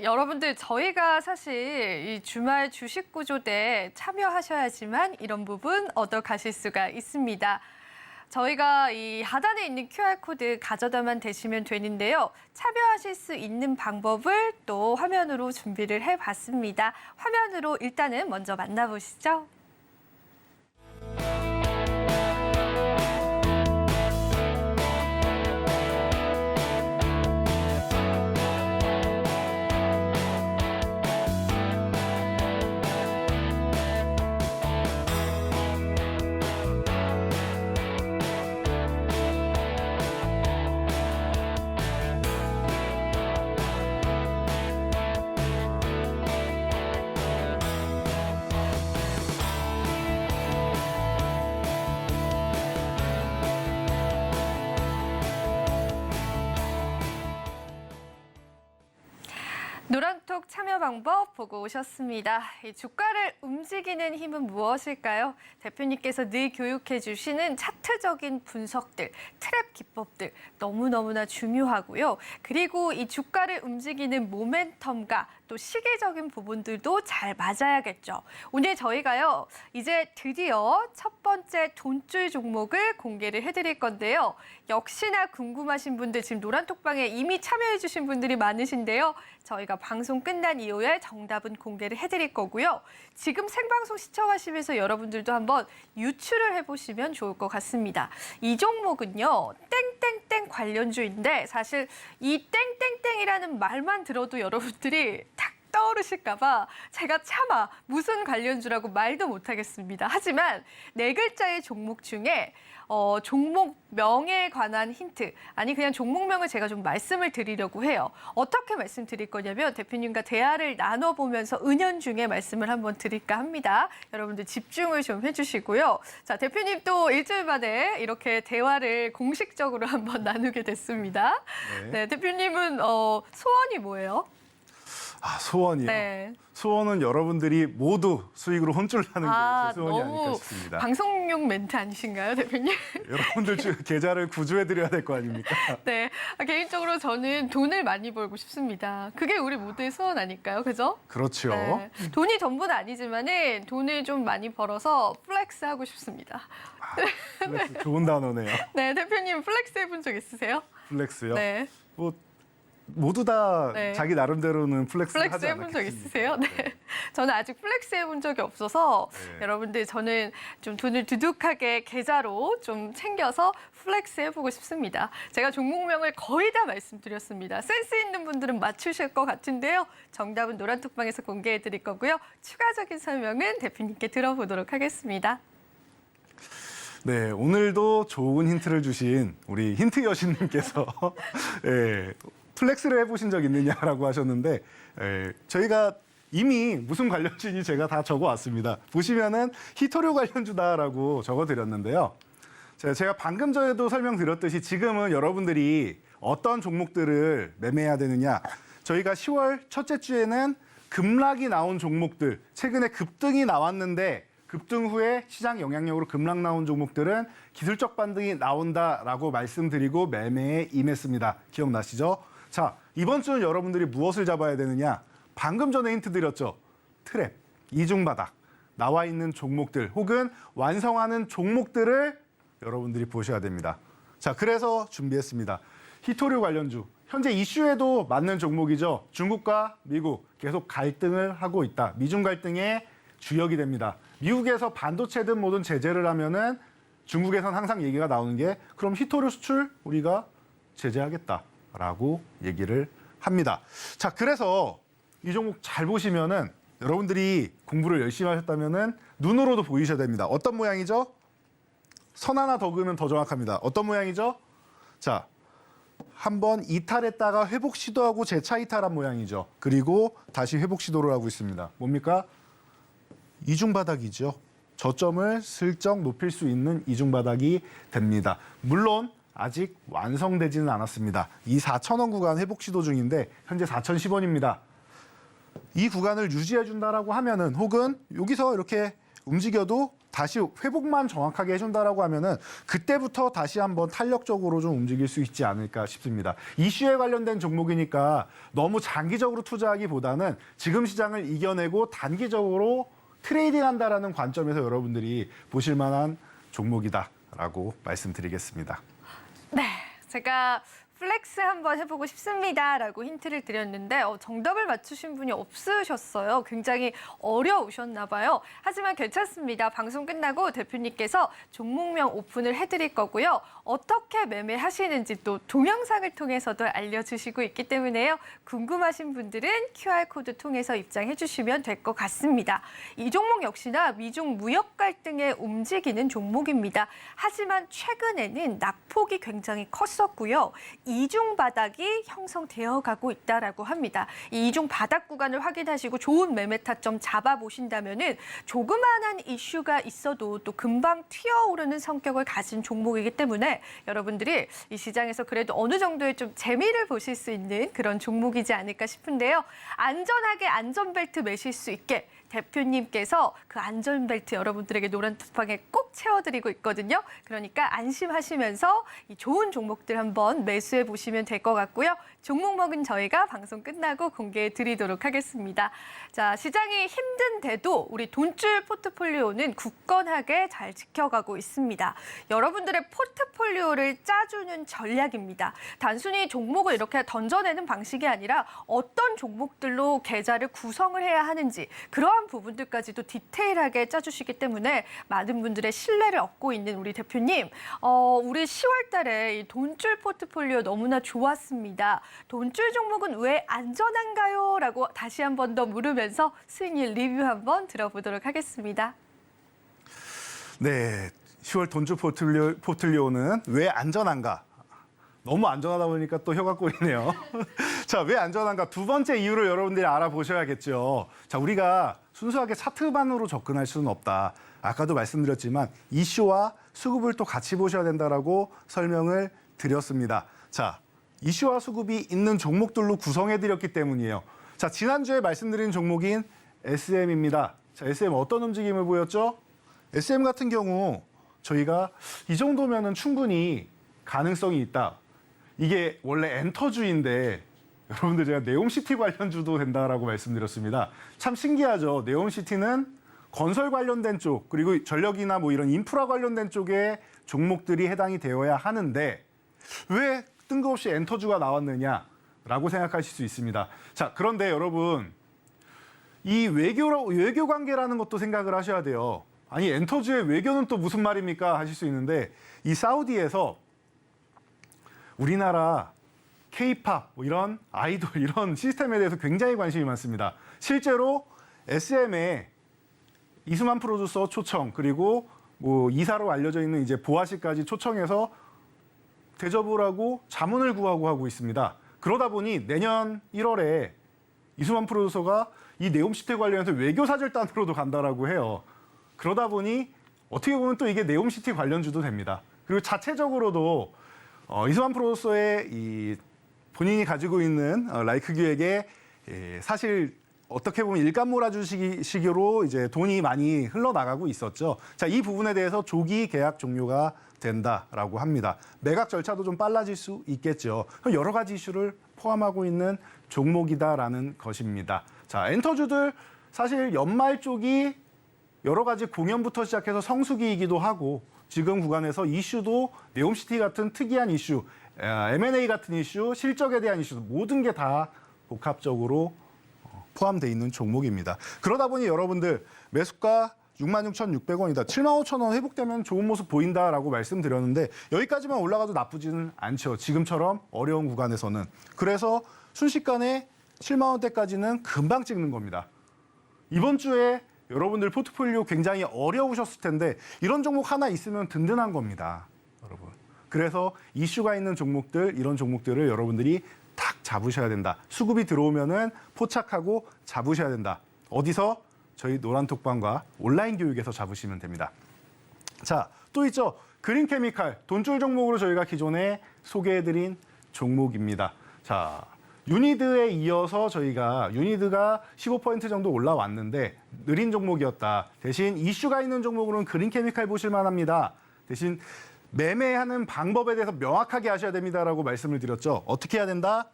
여러분들 저희가 사실 이 주말 주식 구조대 참여하셔야지만 이런 부분 얻어가실 수가 있습니다. 저희가 이 하단에 있는 QR코드 가져다만 대시면 되는데요. 참여하실 수 있는 방법을 또 화면으로 준비를 해봤습니다. 화면으로 일단은 먼저 만나보시죠. 노란톡 참여 방법 보고 오셨습니다. 이 주가를 움직이는 힘은 무엇일까요? 대표님께서 늘 교육해 주시는 차트적인 분석들, 트랩 기법들 너무너무나 중요하고요. 그리고 이 주가를 움직이는 모멘텀과 또 시기적인 부분들도 잘 맞아야겠죠. 오늘 저희가요, 이제 드디어 첫 번째 돈줄 종목을 공개를 해드릴 건데요. 역시나 궁금하신 분들 지금 노란톡방에 이미 참여해 주신 분들이 많으신데요. 저희가 방송 끝난 이후에 정답은 공개를 해드릴 거고요. 지금 생방송 시청하시면서 여러분들도 한번 유추를 해보시면 좋을 것 같습니다. 이 종목은요, 땡땡땡 관련주인데 사실 이 땡땡땡이라는 말만 들어도 여러분들이 탁 떠오르실까 봐 제가 차마 무슨 관련주라고 말도 못하겠습니다. 하지만 네 글자의 종목 중에 종목명에 관한 힌트, 아니 그냥 종목명을 제가 좀 말씀을 드리려고 해요. 어떻게 말씀드릴 거냐면 대표님과 대화를 나눠보면서 은연중에 말씀을 한번 드릴까 합니다. 여러분들 집중을 좀 해주시고요. 자, 대표님 또 일주일 만에 이렇게 대화를 공식적으로 한번 나누게 됐습니다. 네, 대표님은 소원이 뭐예요? 소원이요? 네. 소원은 여러분들이 모두 수익으로 혼쭐나는 게 제 소원이 아닐까 싶습니다. 방송용 멘트 아니신가요, 대표님? 여러분들 계좌를 구조해드려야 될 거 아닙니까? 네, 개인적으로 저는 돈을 많이 벌고 싶습니다. 그게 우리 모두의 소원 아닐까요, 그죠? 그렇죠. 네. 돈이 전부는 아니지만은 돈을 좀 많이 벌어서 플렉스 하고 싶습니다. 플렉스 좋은 단어네요. 네, 대표님 플렉스 해본 적 있으세요? 플렉스요? 네. 뭐 모두 다 네. 자기 나름대로는 플렉스를 플렉스 하지 해본 적 않았겠습니까? 있으세요? 네. 저는 아직 플렉스 해본 적이 없어서 네. 여러분들 저는 좀 돈을 두둑하게 계좌로 좀 챙겨서 플렉스 해보고 싶습니다. 제가 종목명을 거의 다 말씀드렸습니다. 센스 있는 분들은 맞추실 것 같은데요. 정답은 노란톡방에서 공개해 드릴 거고요. 추가적인 설명은 대표님께 들어보도록 하겠습니다. 네, 오늘도 좋은 힌트를 주신 우리 힌트 여신님께서 예, 플렉스를 해보신 적 있느냐라고 하셨는데 저희가 이미 무슨 관련주인지 제가 다 적어왔습니다. 보시면은 히토류 관련주다라고 적어드렸는데요. 제가 방금 전에도 설명드렸듯이 지금은 여러분들이 어떤 종목들을 매매해야 되느냐. 저희가 10월 첫째 주에는 급락이 나온 종목들, 최근에 급등이 나왔는데 급등 후에 시장 영향력으로 급락 나온 종목들은 기술적 반등이 나온다라고 말씀드리고 매매에 임했습니다. 기억나시죠? 자, 이번 주는 여러분들이 무엇을 잡아야 되느냐? 방금 전에 힌트 드렸죠. 트랩, 이중바닥, 나와 있는 종목들 혹은 완성하는 종목들을 여러분들이 보셔야 됩니다. 자, 그래서 준비했습니다. 히토류 관련주. 현재 이슈에도 맞는 종목이죠. 중국과 미국 계속 갈등을 하고 있다. 미중 갈등의 주역이 됩니다. 미국에서 반도체든 뭐든 제재를 하면은 중국에선 항상 얘기가 나오는 게 그럼 히토류 수출 우리가 제재하겠다라고 얘기를 합니다. 자, 그래서 이 종목 잘 보시면은 여러분들이 공부를 열심히 하셨다면은 눈으로도 보이셔야 됩니다. 어떤 모양이죠? 선 하나 더 그으면 더 정확합니다. 어떤 모양이죠? 자, 한번 이탈했다가 회복 시도하고 재차 이탈한 모양이죠. 그리고 다시 회복 시도를 하고 있습니다. 뭡니까? 이중바닥이죠. 저점을 슬쩍 높일 수 있는 이중바닥이 됩니다. 물론 아직 완성되지는 않았습니다. 이 4,000원 구간 회복 시도 중인데 현재 4,010원입니다. 이 구간을 유지해 준다라고 하면은 혹은 여기서 이렇게 움직여도 다시 회복만 정확하게 해준다라고 하면은 그때부터 다시 한번 탄력적으로 좀 움직일 수 있지 않을까 싶습니다. 이슈에 관련된 종목이니까 너무 장기적으로 투자하기보다는 지금 시장을 이겨내고 단기적으로 트레이딩한다라는 관점에서 여러분들이 보실 만한 종목이다라고 말씀드리겠습니다. 네, 제가 플렉스 한번 해보고 싶습니다라고 힌트를 드렸는데 정답을 맞추신 분이 없으셨어요. 굉장히 어려우셨나 봐요. 하지만 괜찮습니다. 방송 끝나고 대표님께서 종목명 오픈을 해드릴 거고요. 어떻게 매매하시는지 또 동영상을 통해서도 알려주시고 있기 때문에요. 궁금하신 분들은 QR코드 통해서 입장해 주시면 될 것 같습니다. 이 종목 역시나 미중 무역 갈등에 움직이는 종목입니다. 하지만 최근에는 낙폭이 굉장히 컸었고요. 이중 바닥이 형성되어 가고 있다라고 합니다. 이 이중 바닥 구간을 확인하시고 좋은 매매 타점 잡아보신다면은 조그마한 이슈가 있어도 또 금방 튀어오르는 성격을 가진 종목이기 때문에 여러분들이 이 시장에서 그래도 어느 정도의 좀 재미를 보실 수 있는 그런 종목이지 않을까 싶은데요. 안전하게 안전벨트 매실 수 있게 대표님께서 그 안전벨트 여러분들에게 노란 투팡에 꼭 채워드리고 있거든요. 그러니까 안심하시면서 이 좋은 종목들 한번 매수해 보시면 될 것 같고요. 종목명은 저희가 방송 끝나고 공개해 드리도록 하겠습니다. 자, 시장이 힘든데도 우리 돈줄 포트폴리오는 굳건하게 잘 지켜가고 있습니다. 여러분들의 포트폴리오를 짜주는 전략입니다. 단순히 종목을 이렇게 던져내는 방식이 아니라 어떤 종목들로 계좌를 구성을 해야 하는지 그러한 부분들까지도 디테일하게 짜주시기 때문에 많은 분들의 신뢰를 얻고 있는 우리 대표님, 우리 10월 달에 이 돈줄 포트폴리오 너무나 좋았습니다. 돈줄 종목은 왜 안전한가요? 라고 다시 한 번 더 물으면서 수익률 리뷰 한번 들어보도록 하겠습니다. 네, 10월 돈줄 포트폴리오는 왜 안전한가? 너무 안전하다 보니까 또 혀가 꼬이네요. 자, 왜 안전한가? 두 번째 이유를 여러분들이 알아보셔야겠죠. 자, 우리가 순수하게 차트만으로 접근할 수는 없다. 아까도 말씀드렸지만 이슈와 수급을 또 같이 보셔야 된다라고 설명을 드렸습니다. 자, 이슈와 수급이 있는 종목들로 구성해드렸기 때문이에요. 자, 지난주에 말씀드린 종목인 SM입니다. 자, SM 어떤 움직임을 보였죠? SM 같은 경우 저희가 이 정도면은 충분히 가능성이 있다. 이게 원래 엔터주인데 여러분들 제가 네옴시티 관련주도 된다라고 말씀드렸습니다. 참 신기하죠. 네옴시티는 건설 관련된 쪽 그리고 전력이나 뭐 이런 인프라 관련된 쪽에 종목들이 해당이 되어야 하는데 왜 뜬금없이 엔터주가 나왔느냐라고 생각하실 수 있습니다. 자, 그런데 여러분 이 외교 관계라는 것도 생각을 하셔야 돼요. 아니 엔터주의 외교는 또 무슨 말입니까 하실 수 있는데 이 사우디에서 우리나라 K-팝 뭐 이런 아이돌 이런 시스템에 대해서 굉장히 관심이 많습니다. 실제로 SM에 이수만 프로듀서 초청 그리고 뭐 이사로 알려져 있는 이제 보아 씨까지 초청해서 대접을 하고 자문을 구하고 하고 있습니다. 그러다 보니 내년 1월에 이수만 프로듀서가 이 네옴시티 관련해서 외교사절단으로도 간다라고 해요. 그러다 보니 어떻게 보면 또 이게 네옴시티 관련주도 됩니다. 그리고 자체적으로도 이수만 프로듀서의 이 본인이 가지고 있는 라이크 기획에 사실 어떻게 보면 일감 몰아주시기로 이제 돈이 많이 흘러나가고 있었죠. 자, 이 부분에 대해서 조기 계약 종료가 된다라고 합니다. 매각 절차도 좀 빨라질 수 있겠죠. 여러 가지 이슈를 포함하고 있는 종목이다라는 것입니다. 자, 엔터주들 사실 연말 쪽이 여러 가지 공연부터 시작해서 성수기이기도 하고 지금 구간에서 이슈도 네옴시티 같은 특이한 이슈, M&A 같은 이슈, 실적에 대한 이슈 모든 게 다 복합적으로 포함되어 있는 종목입니다. 그러다 보니 여러분들 매수가 66,600원이다. 75,000원 회복되면 좋은 모습 보인다라고 말씀드렸는데 여기까지만 올라가도 나쁘지는 않죠. 지금처럼 어려운 구간에서는. 그래서 순식간에 7만 원대까지는 금방 찍는 겁니다. 이번 주에 여러분들 포트폴리오 굉장히 어려우셨을 텐데 이런 종목 하나 있으면 든든한 겁니다. 여러분. 그래서 이슈가 있는 종목들, 이런 종목들을 여러분들이 탁 잡으셔야 된다. 수급이 들어오면은 포착하고 잡으셔야 된다. 어디서? 저희 노란톡방과 온라인 교육에서 잡으시면 됩니다. 자, 또 있죠. 그린케미칼, 돈줄 종목으로 저희가 기존에 소개해드린 종목입니다. 자, 유니드에 이어서 저희가 유니드가 15% 정도 올라왔는데 느린 종목이었다. 대신 이슈가 있는 종목으로는 그린케미칼 보실 만합니다. 대신 매매하는 방법에 대해서 명확하게 하셔야 됩니다라고 말씀을 드렸죠. 어떻게 해야 된다?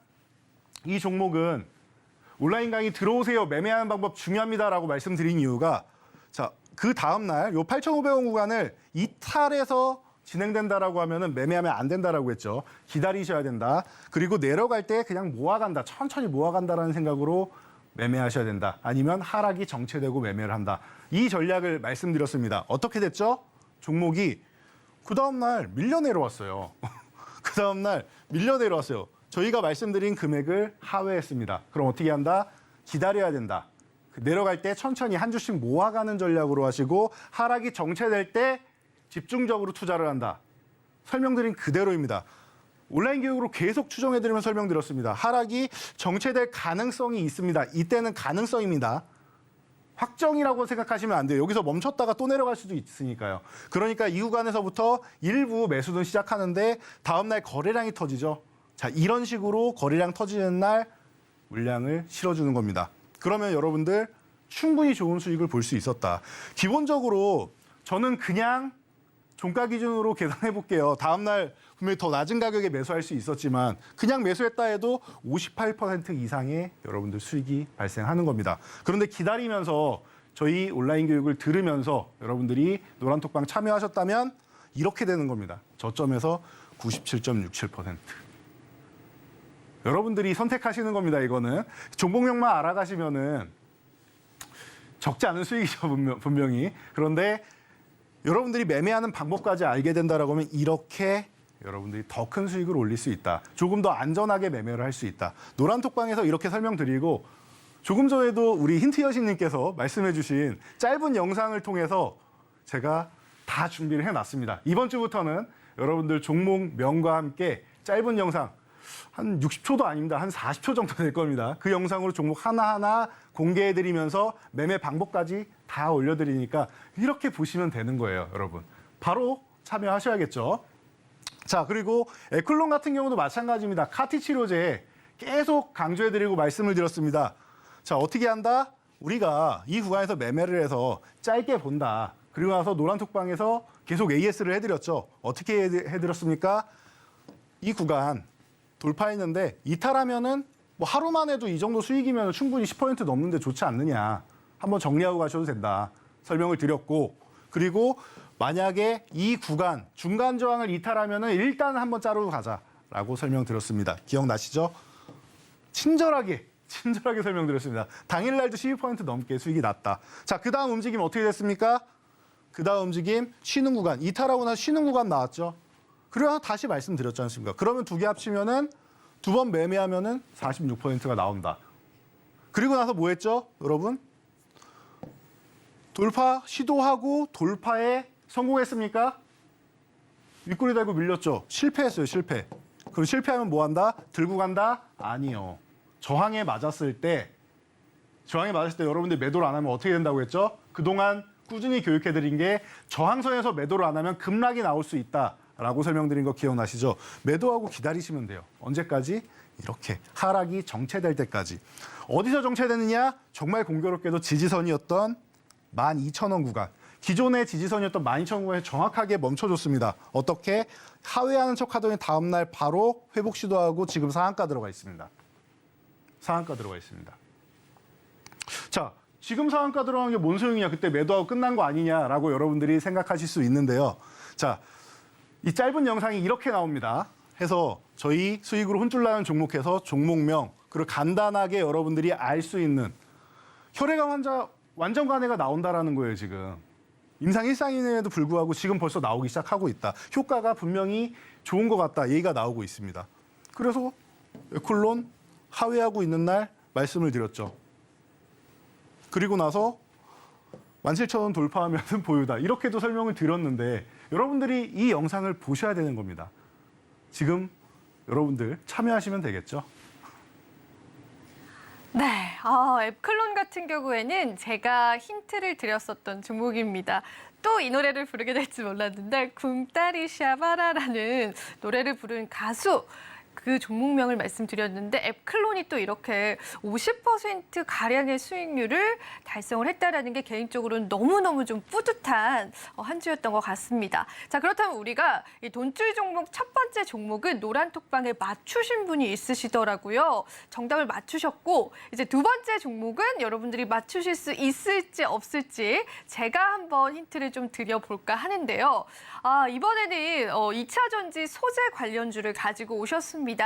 이 종목은 온라인 강의 들어오세요. 매매하는 방법 중요합니다라고 말씀드린 이유가 자, 그 다음 날 요 8,500원 구간을 이탈해서 진행된다라고 하면은 매매하면 안 된다라고 했죠. 기다리셔야 된다. 그리고 내려갈 때 그냥 모아간다. 천천히 모아간다라는 생각으로 매매하셔야 된다. 아니면 하락이 정체되고 매매를 한다. 이 전략을 말씀드렸습니다. 어떻게 됐죠? 종목이 그 다음 날 밀려 내려왔어요. 그 다음 날 밀려 내려왔어요. 저희가 말씀드린 금액을 하회했습니다. 그럼 어떻게 한다? 기다려야 된다. 내려갈 때 천천히 한 주씩 모아가는 전략으로 하시고 하락이 정체될 때 집중적으로 투자를 한다. 설명드린 그대로입니다. 온라인 교육으로 계속 추정해드리면 설명드렸습니다. 하락이 정체될 가능성이 있습니다. 이때는 가능성입니다. 확정이라고 생각하시면 안 돼요. 여기서 멈췄다가 또 내려갈 수도 있으니까요. 그러니까 이 구간에서부터 일부 매수는 시작하는데 다음 날 거래량이 터지죠. 자, 이런 식으로 거래량 터지는 날 물량을 실어주는 겁니다. 그러면 여러분들 충분히 좋은 수익을 볼 수 있었다. 기본적으로 저는 그냥 종가 기준으로 계산해 볼게요. 다음 날 분명히 더 낮은 가격에 매수할 수 있었지만 그냥 매수했다 해도 58% 이상의 여러분들 수익이 발생하는 겁니다. 그런데 기다리면서 저희 온라인 교육을 들으면서 여러분들이 노란톡방 참여하셨다면 이렇게 되는 겁니다. 저점에서 97.67%. 여러분들이 선택하시는 겁니다. 이거는 종목명만 알아가시면은 적지 않은 수익이죠. 분명히. 그런데 여러분들이 매매하는 방법까지 알게 된다라고 하면 이렇게 여러분들이 더 큰 수익을 올릴 수 있다. 조금 더 안전하게 매매를 할 수 있다. 노란톡방에서 이렇게 설명드리고 조금 전에도 우리 힌트 여신님께서 말씀해 주신 짧은 영상을 통해서 제가 다 준비를 해놨습니다. 이번 주부터는 여러분들 종목명과 함께 짧은 영상 한 60초도 아닙니다. 한 40초 정도 될 겁니다. 그 영상으로 종목 하나하나 공개해드리면서 매매 방법까지 다 올려드리니까 이렇게 보시면 되는 거예요, 여러분. 바로 참여하셔야겠죠. 자, 그리고 에클론 같은 경우도 마찬가지입니다. 카티 치료제 계속 강조해드리고 말씀을 드렸습니다. 자, 어떻게 한다? 우리가 이 구간에서 매매를 해서 짧게 본다. 그리고 나서 노란톡방에서 계속 AS를 해드렸죠. 어떻게 해드렸습니까? 이 구간 돌파했는데 이탈하면은 뭐 하루만 해도 이 정도 수익이면 충분히 10% 넘는데 좋지 않느냐. 한번 정리하고 가셔도 된다. 설명을 드렸고 그리고 만약에 이 구간 중간 저항을 이탈하면은 일단 한번 자르고 가자라고 설명드렸습니다. 기억나시죠? 친절하게 설명드렸습니다. 당일날도 12% 넘게 수익이 났다. 자, 그 다음 움직임 어떻게 됐습니까? 그 다음 움직임 쉬는 구간 이탈하고 나서 쉬는 구간 나왔죠. 그리고 다시 말씀드렸지 않습니까? 그러면 두 개 합치면은 두 번 매매하면은 46%가 나온다. 그리고 나서 뭐 했죠? 여러분? 돌파 시도하고 돌파에 성공했습니까? 윗꼬리 달고 밀렸죠? 실패했어요, 실패. 그럼 실패하면 뭐 한다? 들고 간다? 아니요. 저항에 맞았을 때 여러분들 매도를 안 하면 어떻게 된다고 했죠? 그동안 꾸준히 교육해드린 게 저항선에서 매도를 안 하면 급락이 나올 수 있다라고 설명드린 거 기억나시죠? 매도하고 기다리시면 돼요. 언제까지? 이렇게 하락이 정체될 때까지. 어디서 정체되느냐? 정말 공교롭게도 지지선이었던 12,000원 구간. 기존의 지지선이었던 12,000원 구간에 정확하게 멈춰줬습니다. 어떻게? 하회하는 척 하더니 다음날 바로 회복 시도하고 지금 상한가 들어가 있습니다. 상한가 들어가 있습니다. 자, 지금 상한가 들어간 게 뭔 소용이냐? 그때 매도하고 끝난 거 아니냐라고 여러분들이 생각하실 수 있는데요. 자, 이 짧은 영상이 이렇게 나옵니다. 해서 저희 수익으로 혼쭐 나는 종목에서 종목명 그리고 간단하게 여러분들이 알 수 있는 혈액암 환자 완전 간해가 나온다라는 거예요, 지금. 임상 일상임에도 불구하고 지금 벌써 나오기 시작하고 있다. 효과가 분명히 좋은 것 같다. 얘기가 나오고 있습니다. 그래서 에클론 하회하고 있는 날 말씀을 드렸죠. 그리고 나서 17,000원 돌파하면 보유다. 이렇게도 설명을 드렸는데 여러분들이 이 영상을 보셔야 되는 겁니다. 지금 여러분들 참여하시면 되겠죠? 네, 앱클론 같은 경우에는 제가 힌트를 드렸었던 종목입니다. 또 이 노래를 부르게 될지 몰랐는데 궁따리 샤바라라는 노래를 부른 가수 그 종목명을 말씀드렸는데 앱클론이 또 이렇게 50% 가량의 수익률을 달성을 했다라는 게 개인적으로는 너무너무 좀 뿌듯한 한 주였던 것 같습니다. 자, 그렇다면 우리가 이 돈줄 종목 첫 번째 종목은 노란톡방에 맞추신 분이 있으시더라고요. 정답을 맞추셨고 이제 두 번째 종목은 여러분들이 맞추실 수 있을지 없을지 제가 한번 힌트를 좀 드려볼까 하는데요. 이번에는 2차 전지 소재 관련주를 가지고 오셨습니다.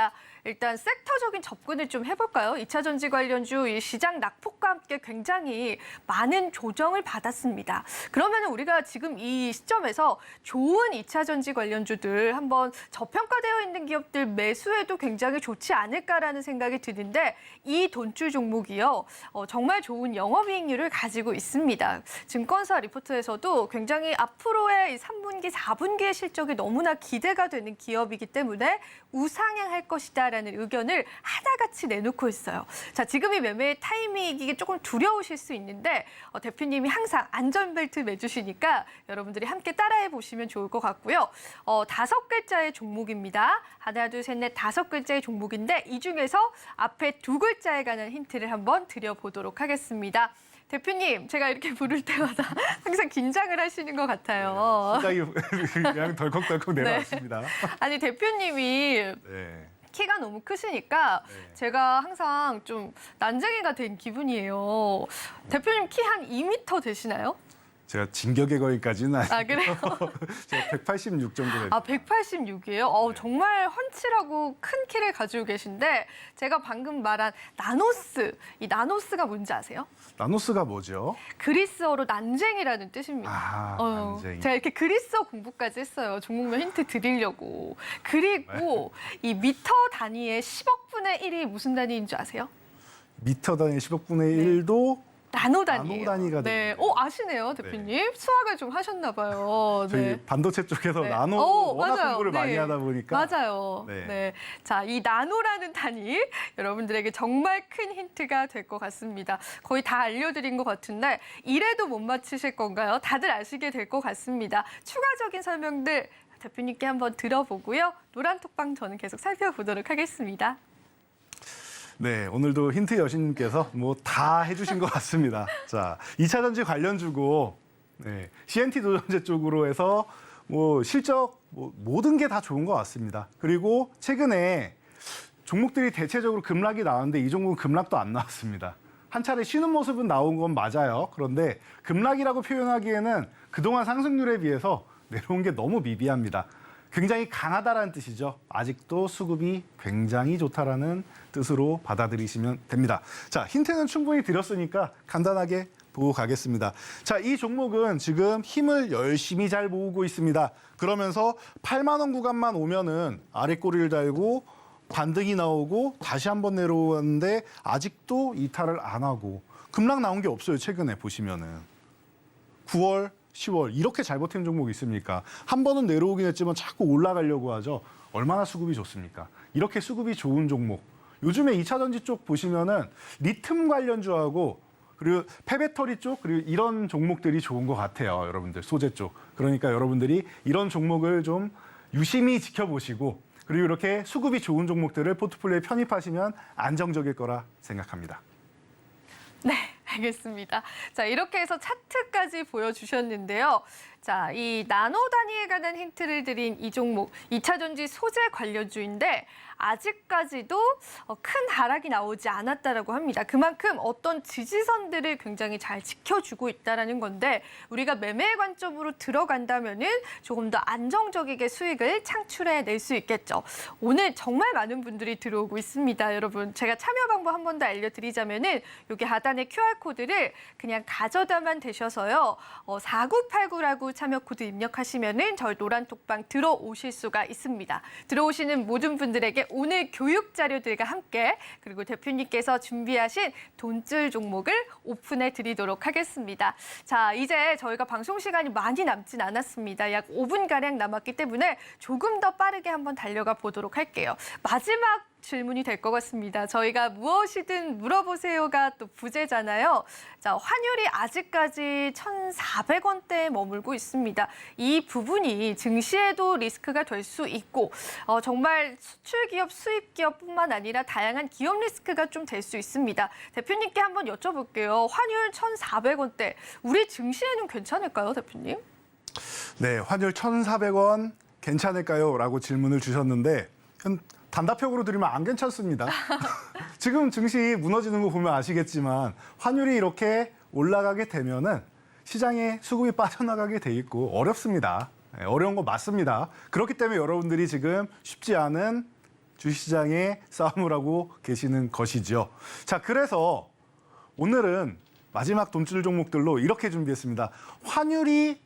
일단 섹터적인 접근을 좀 해볼까요? 2차 전지 관련주 이 시장 낙폭과 함께 굉장히 많은 조정을 받았습니다. 그러면 우리가 지금 이 시점에서 좋은 2차 전지 관련주들 한번 저평가되어 있는 기업들 매수해도 굉장히 좋지 않을까라는 생각이 드는데 이 돈줄 종목이요. 정말 좋은 영업이익률을 가지고 있습니다. 증권사 리포트에서도 굉장히 앞으로의 3분기, 4분기의 실적이 너무나 기대가 되는 기업이기 때문에 우상향할 것이다라는 의견을 하나같이 내놓고 있어요. 자, 지금 이 매매의 타이밍이 조금 두려우실 수 있는데 대표님이 항상 안전벨트 매주시니까 여러분들이 함께 따라해 보시면 좋을 것 같고요. 5글자의 종목입니다. 하나, 둘, 셋, 넷, 5글자의 종목인데 이 중에서 앞에 2글자에 관한 힌트를 한번 드려보도록 하겠습니다. 대표님, 제가 이렇게 부를 때마다 항상 긴장을 하시는 것 같아요. 심장이 그냥 덜컥덜컥 내려왔습니다. 아니, 대표님이 네. 키가 너무 크시니까 네. 제가 항상 좀 난쟁이가 된 기분이에요. 대표님 키 한 2m 되시나요? 제가 진격의 거기까지는 그래요? 제가 186 정도 됩니다. 186이에요? 정말 훤칠하고 큰 키를 가지고 계신데 제가 방금 말한 나노스, 이 나노스가 뭔지 아세요? 나노스가 뭐죠? 그리스어로 난쟁이라는 뜻입니다. 난쟁이. 제가 이렇게 그리스어 공부까지 했어요. 종목명 힌트 드리려고. 그리고 이 미터 단위의 10억 분의 1이 무슨 단위인 줄 아세요? 미터 단위 10억 분의 1도 나노 단위예요. 나노 단위가 네. 되네요. 아시네요, 대표님. 수학을 좀 하셨나 봐요. 저희 반도체 쪽에서 네. 나노 워낙 맞아요. 공부를 많이 네. 하다 보니까 맞아요. 네. 네. 자, 이 나노라는 단위 여러분들에게 정말 큰 힌트가 될 것 같습니다. 거의 다 알려드린 것 같은데 이래도 못 맞히실 건가요? 다들 아시게 될 것 같습니다. 추가적인 설명들 대표님께 한번 들어보고요. 노란톡방 저는 계속 살펴보도록 하겠습니다. 네, 오늘도 힌트 여신님께서 뭐 다 해주신 것 같습니다. 자, 2차 전지 관련주고 CNT 도전제 쪽으로 해서 뭐 실적 모든 게 다 좋은 것 같습니다. 그리고 최근에 종목들이 대체적으로 급락이 나왔는데 이 종목은 급락도 안 나왔습니다. 한 차례 쉬는 모습은 나온 건 맞아요. 그런데 급락이라고 표현하기에는 그동안 상승률에 비해서 내려온 게 너무 미비합니다. 굉장히 강하다라는 뜻이죠. 아직도 수급이 굉장히 좋다라는 뜻으로 받아들이시면 됩니다. 자, 힌트는 충분히 드렸으니까 간단하게 보고 가겠습니다. 자, 이 종목은 지금 힘을 열심히 잘 모으고 있습니다. 그러면서 8만 원 구간만 오면은 아래 꼬리를 달고 반등이 나오고 다시 한번 내려오는데 아직도 이탈을 안 하고 급락 나온 게 없어요. 최근에 보시면은 9월 10월 이렇게 잘 버틴 종목이 있습니까? 한 번은 내려오긴 했지만 자꾸 올라가려고 하죠. 얼마나 수급이 좋습니까? 이렇게 수급이 좋은 종목. 요즘에 2차 전지 쪽 보시면은 리튬 관련주하고 그리고 폐배터리 쪽 그리고 이런 종목들이 좋은 것 같아요. 여러분들 소재 쪽. 그러니까 여러분들이 이런 종목을 좀 유심히 지켜보시고 그리고 이렇게 수급이 좋은 종목들을 포트폴리오에 편입하시면 안정적일 거라 생각합니다. 네, 알겠습니다. 자, 이렇게 해서 차트까지 보여주셨는데요. 자, 이 나노 단위에 관한 힌트를 드린 이 종목, 2차 전지 소재 관련주인데 아직까지도 큰 하락이 나오지 않았다라고 합니다. 그만큼 어떤 지지선들을 굉장히 잘 지켜주고 있다라는 건데 우리가 매매 관점으로 들어간다면은 조금 더 안정적이게 수익을 창출해낼 수 있겠죠. 오늘 정말 많은 분들이 들어오고 있습니다, 여러분. 제가 참여 방법 한 번 더 알려드리자면은 여기 하단에 QR 코드를 그냥 가져다만 되셔서요. 4989라고 참여 코드 입력하시면은 저희 노란톡방 들어오실 수가 있습니다. 들어오시는 모든 분들에게 오늘 교육 자료들과 함께 그리고 대표님께서 준비하신 돈줄 종목을 오픈해 드리도록 하겠습니다. 자, 이제 저희가 방송 시간이 많이 남진 않았습니다. 약 5분가량 남았기 때문에 조금 더 빠르게 한번 달려가 보도록 할게요. 마지막 질문이 될 것 같습니다. 저희가 무엇이든 물어보세요가 또 부제잖아요. 자, 환율이 아직까지 1,400원대에 머물고 있습니다. 이 부분이 증시에도 리스크가 될 수 있고 정말 수출 기업, 수입 기업뿐만 아니라 다양한 기업 리스크가 좀 될 수 있습니다. 대표님께 한번 여쭤볼게요. 환율 1,400원대, 우리 증시에는 괜찮을까요, 대표님? 네, 환율 1,400원 괜찮을까요? 라고 질문을 주셨는데 단답형으로 드리면 안 괜찮습니다. 지금 증시 무너지는 거 보면 아시겠지만 환율이 이렇게 올라가게 되면은 시장에 수급이 빠져나가게 돼 있고 어렵습니다. 네, 어려운 거 맞습니다. 그렇기 때문에 여러분들이 지금 쉽지 않은 주식시장에 싸움을 하고 계시는 것이죠. 자, 그래서 오늘은 마지막 돈줄 종목들로 이렇게 준비했습니다. 환율이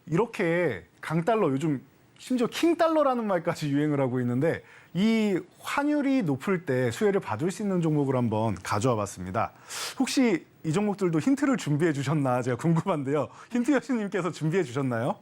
이렇게 강달러, 요즘 심지어 킹달러라는 말까지 유행을 하고 있는데 이 환율이 높을 때 수혜를 받을 수 있는 종목을 한번 가져와 봤습니다. 혹시 이 종목들도 힌트를 준비해 주셨나 제가 궁금한데요. 힌트 여신님께서 준비해 주셨나요?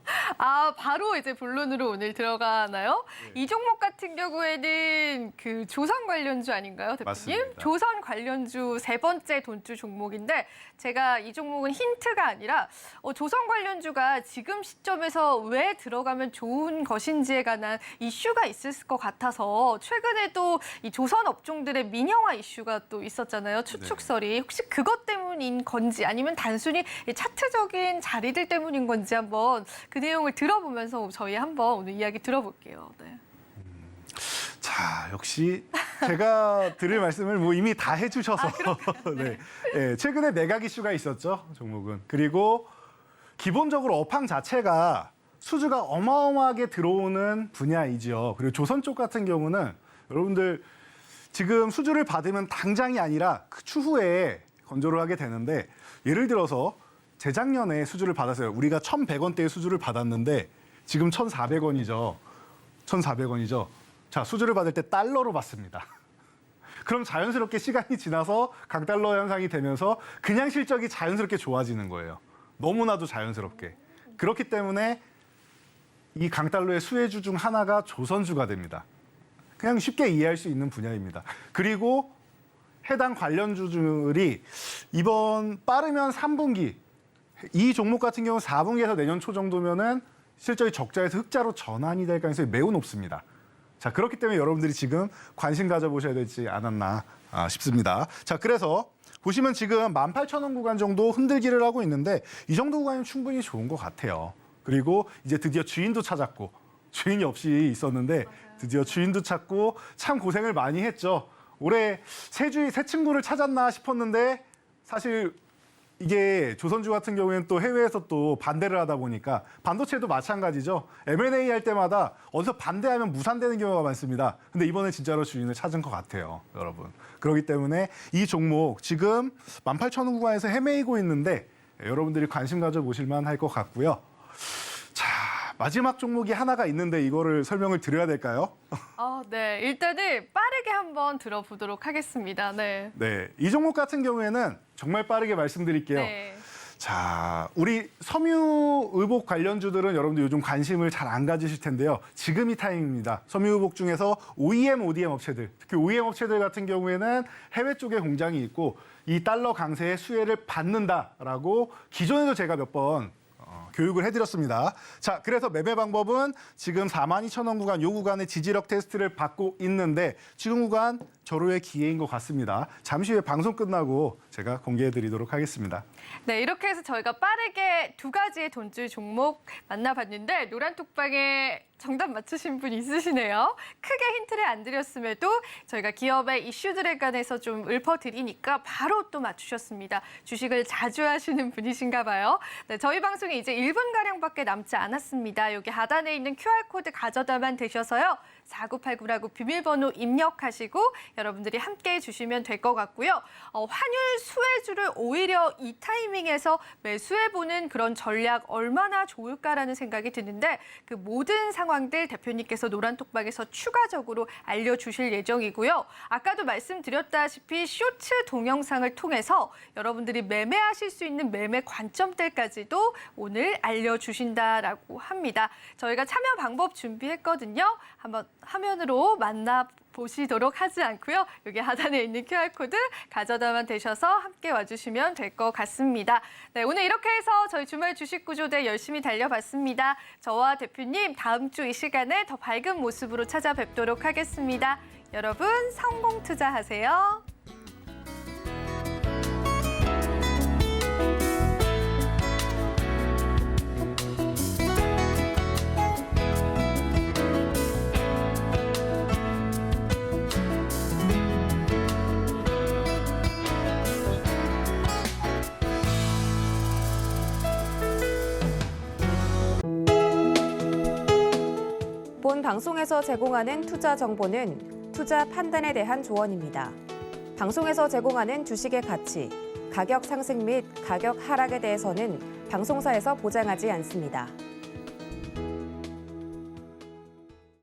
바로 이제 본론으로 오늘 들어가나요? 이 종목 같은 경우에는 그 조선 관련주 아닌가요, 대표님? 맞습니다. 조선 관련주 세 번째 돈주 종목인데 제가 이 종목은 힌트가 아니라 조선 관련주가 지금 시점에서 왜 들어가면 좋은 것인지에 관한 이슈가 있을 것 같아서 최근에도 이 조선 업종들의 민영화 이슈가 또 있었잖아요. 추측설이. 혹시 그것 때문인 건지 아니면 단순히 이 차트적인 자리들 때문인 건지 한번 그 내용을 들어보면서 저희 한번 오늘 이야기 들어볼게요. 네. 자, 역시 제가 드릴 말씀을 뭐 이미 다 해주셔서 네. 네, 최근에 매각 이슈가 있었죠, 종목은. 그리고 기본적으로 업황 자체가 수주가 어마어마하게 들어오는 분야이죠. 그리고 조선 쪽 같은 경우는 여러분들 지금 수주를 받으면 당장이 아니라 그 추후에 건조를 하게 되는데 예를 들어서 재작년에 수주를 받았어요. 우리가 1,100원대의 수주를 받았는데 지금 1,400원이죠. 1,400원이죠. 자, 수주를 받을 때 달러로 받습니다. 그럼 자연스럽게 시간이 지나서 강달러 현상이 되면서 그냥 실적이 자연스럽게 좋아지는 거예요. 너무나도 자연스럽게. 그렇기 때문에 이 강달러의 수혜주 중 하나가 조선주가 됩니다. 그냥 쉽게 이해할 수 있는 분야입니다. 그리고 해당 관련주들이 이번 빠르면 3분기, 이 종목 같은 경우는 4분기에서 내년 초 정도면은 실적이 적자에서 흑자로 전환이 될 가능성이 매우 높습니다. 자, 그렇기 때문에 여러분들이 지금 관심 가져보셔야 되지 않았나 싶습니다. 자, 그래서 보시면 지금 18,000원 구간 정도 흔들기를 하고 있는데 이 정도 구간이면 충분히 좋은 것 같아요. 그리고 이제 드디어 주인도 찾았고 주인이 없이 있었는데 드디어 주인도 찾고 참 고생을 많이 했죠. 올해 새 친구를 찾았나 싶었는데 사실 이게 조선주 같은 경우에는 또 해외에서 또 반대를 하다 보니까 반도체도 마찬가지죠. M&A 할 때마다 어디서 반대하면 무산되는 경우가 많습니다. 근데 이번에 진짜로 주인을 찾은 것 같아요, 여러분. 그렇기 때문에 이 종목 지금 18,000원 구간에서 헤매이고 있는데 여러분들이 관심 가져보실 만할 것 같고요. 자, 마지막 종목이 하나가 있는데 이거를 설명을 드려야 될까요? 네. 일단은 빠르게 한번 들어보도록 하겠습니다. 네. 네, 이 종목 같은 경우에는 정말 빠르게 말씀드릴게요. 네. 자, 우리 섬유의복 관련주들은 여러분들 요즘 관심을 잘 안 가지실 텐데요. 지금이 타임입니다. 섬유의복 중에서 OEM, ODM 업체들, 특히 OEM 업체들 같은 경우에는 해외 쪽에 공장이 있고 이 달러 강세의 수혜를 받는다라고 기존에도 제가 몇 번 교육을 해드렸습니다. 자, 그래서 매매 방법은 지금 42,000원 구간, 요 구간의 지지력 테스트를 받고 있는데 지금 구간 절호의 기회인 것 같습니다. 잠시 후에 방송 끝나고 제가 공개해드리도록 하겠습니다. 네, 이렇게 해서 저희가 빠르게 두 가지의 돈줄 종목 만나봤는데 노란톡방에 정답 맞추신 분 있으시네요. 크게 힌트를 안 드렸음에도 저희가 기업의 이슈들에 관해서 좀 읊어드리니까 바로 또 맞추셨습니다. 주식을 자주 하시는 분이신가 봐요. 네, 저희 방송이 이제 1분가량밖에 남지 않았습니다. 여기 하단에 있는 QR코드 가져다만 되셔서요. 4989라고 비밀번호 입력하시고 여러분들이 함께해 주시면 될 것 같고요. 환율 수혜주를 오히려 이 타이밍에서 매수해보는 그런 전략 얼마나 좋을까라는 생각이 드는데 그 모든 상황들 대표님께서 노란톡방에서 추가적으로 알려주실 예정이고요. 아까도 말씀드렸다시피 쇼츠 동영상을 통해서 여러분들이 매매하실 수 있는 매매 관점들까지도 오늘 알려주신다라고 합니다. 저희가 참여 방법 준비했거든요. 한번 화면으로 만나보시도록 하지 않고요. 여기 하단에 있는 QR코드 가져다만 되셔서 함께 와주시면 될 것 같습니다. 네, 오늘 이렇게 해서 저희 주말 주식구조대 열심히 달려봤습니다. 저와 대표님 다음 주 이 시간에 더 밝은 모습으로 찾아뵙도록 하겠습니다. 여러분 성공 투자하세요. 본 방송에서 제공하는 투자 정보는 투자 판단에 대한 조언입니다. 방송에서 제공하는 주식의 가치, 가격 상승 및 가격 하락에 대해서는 방송사에서 보장하지 않습니다.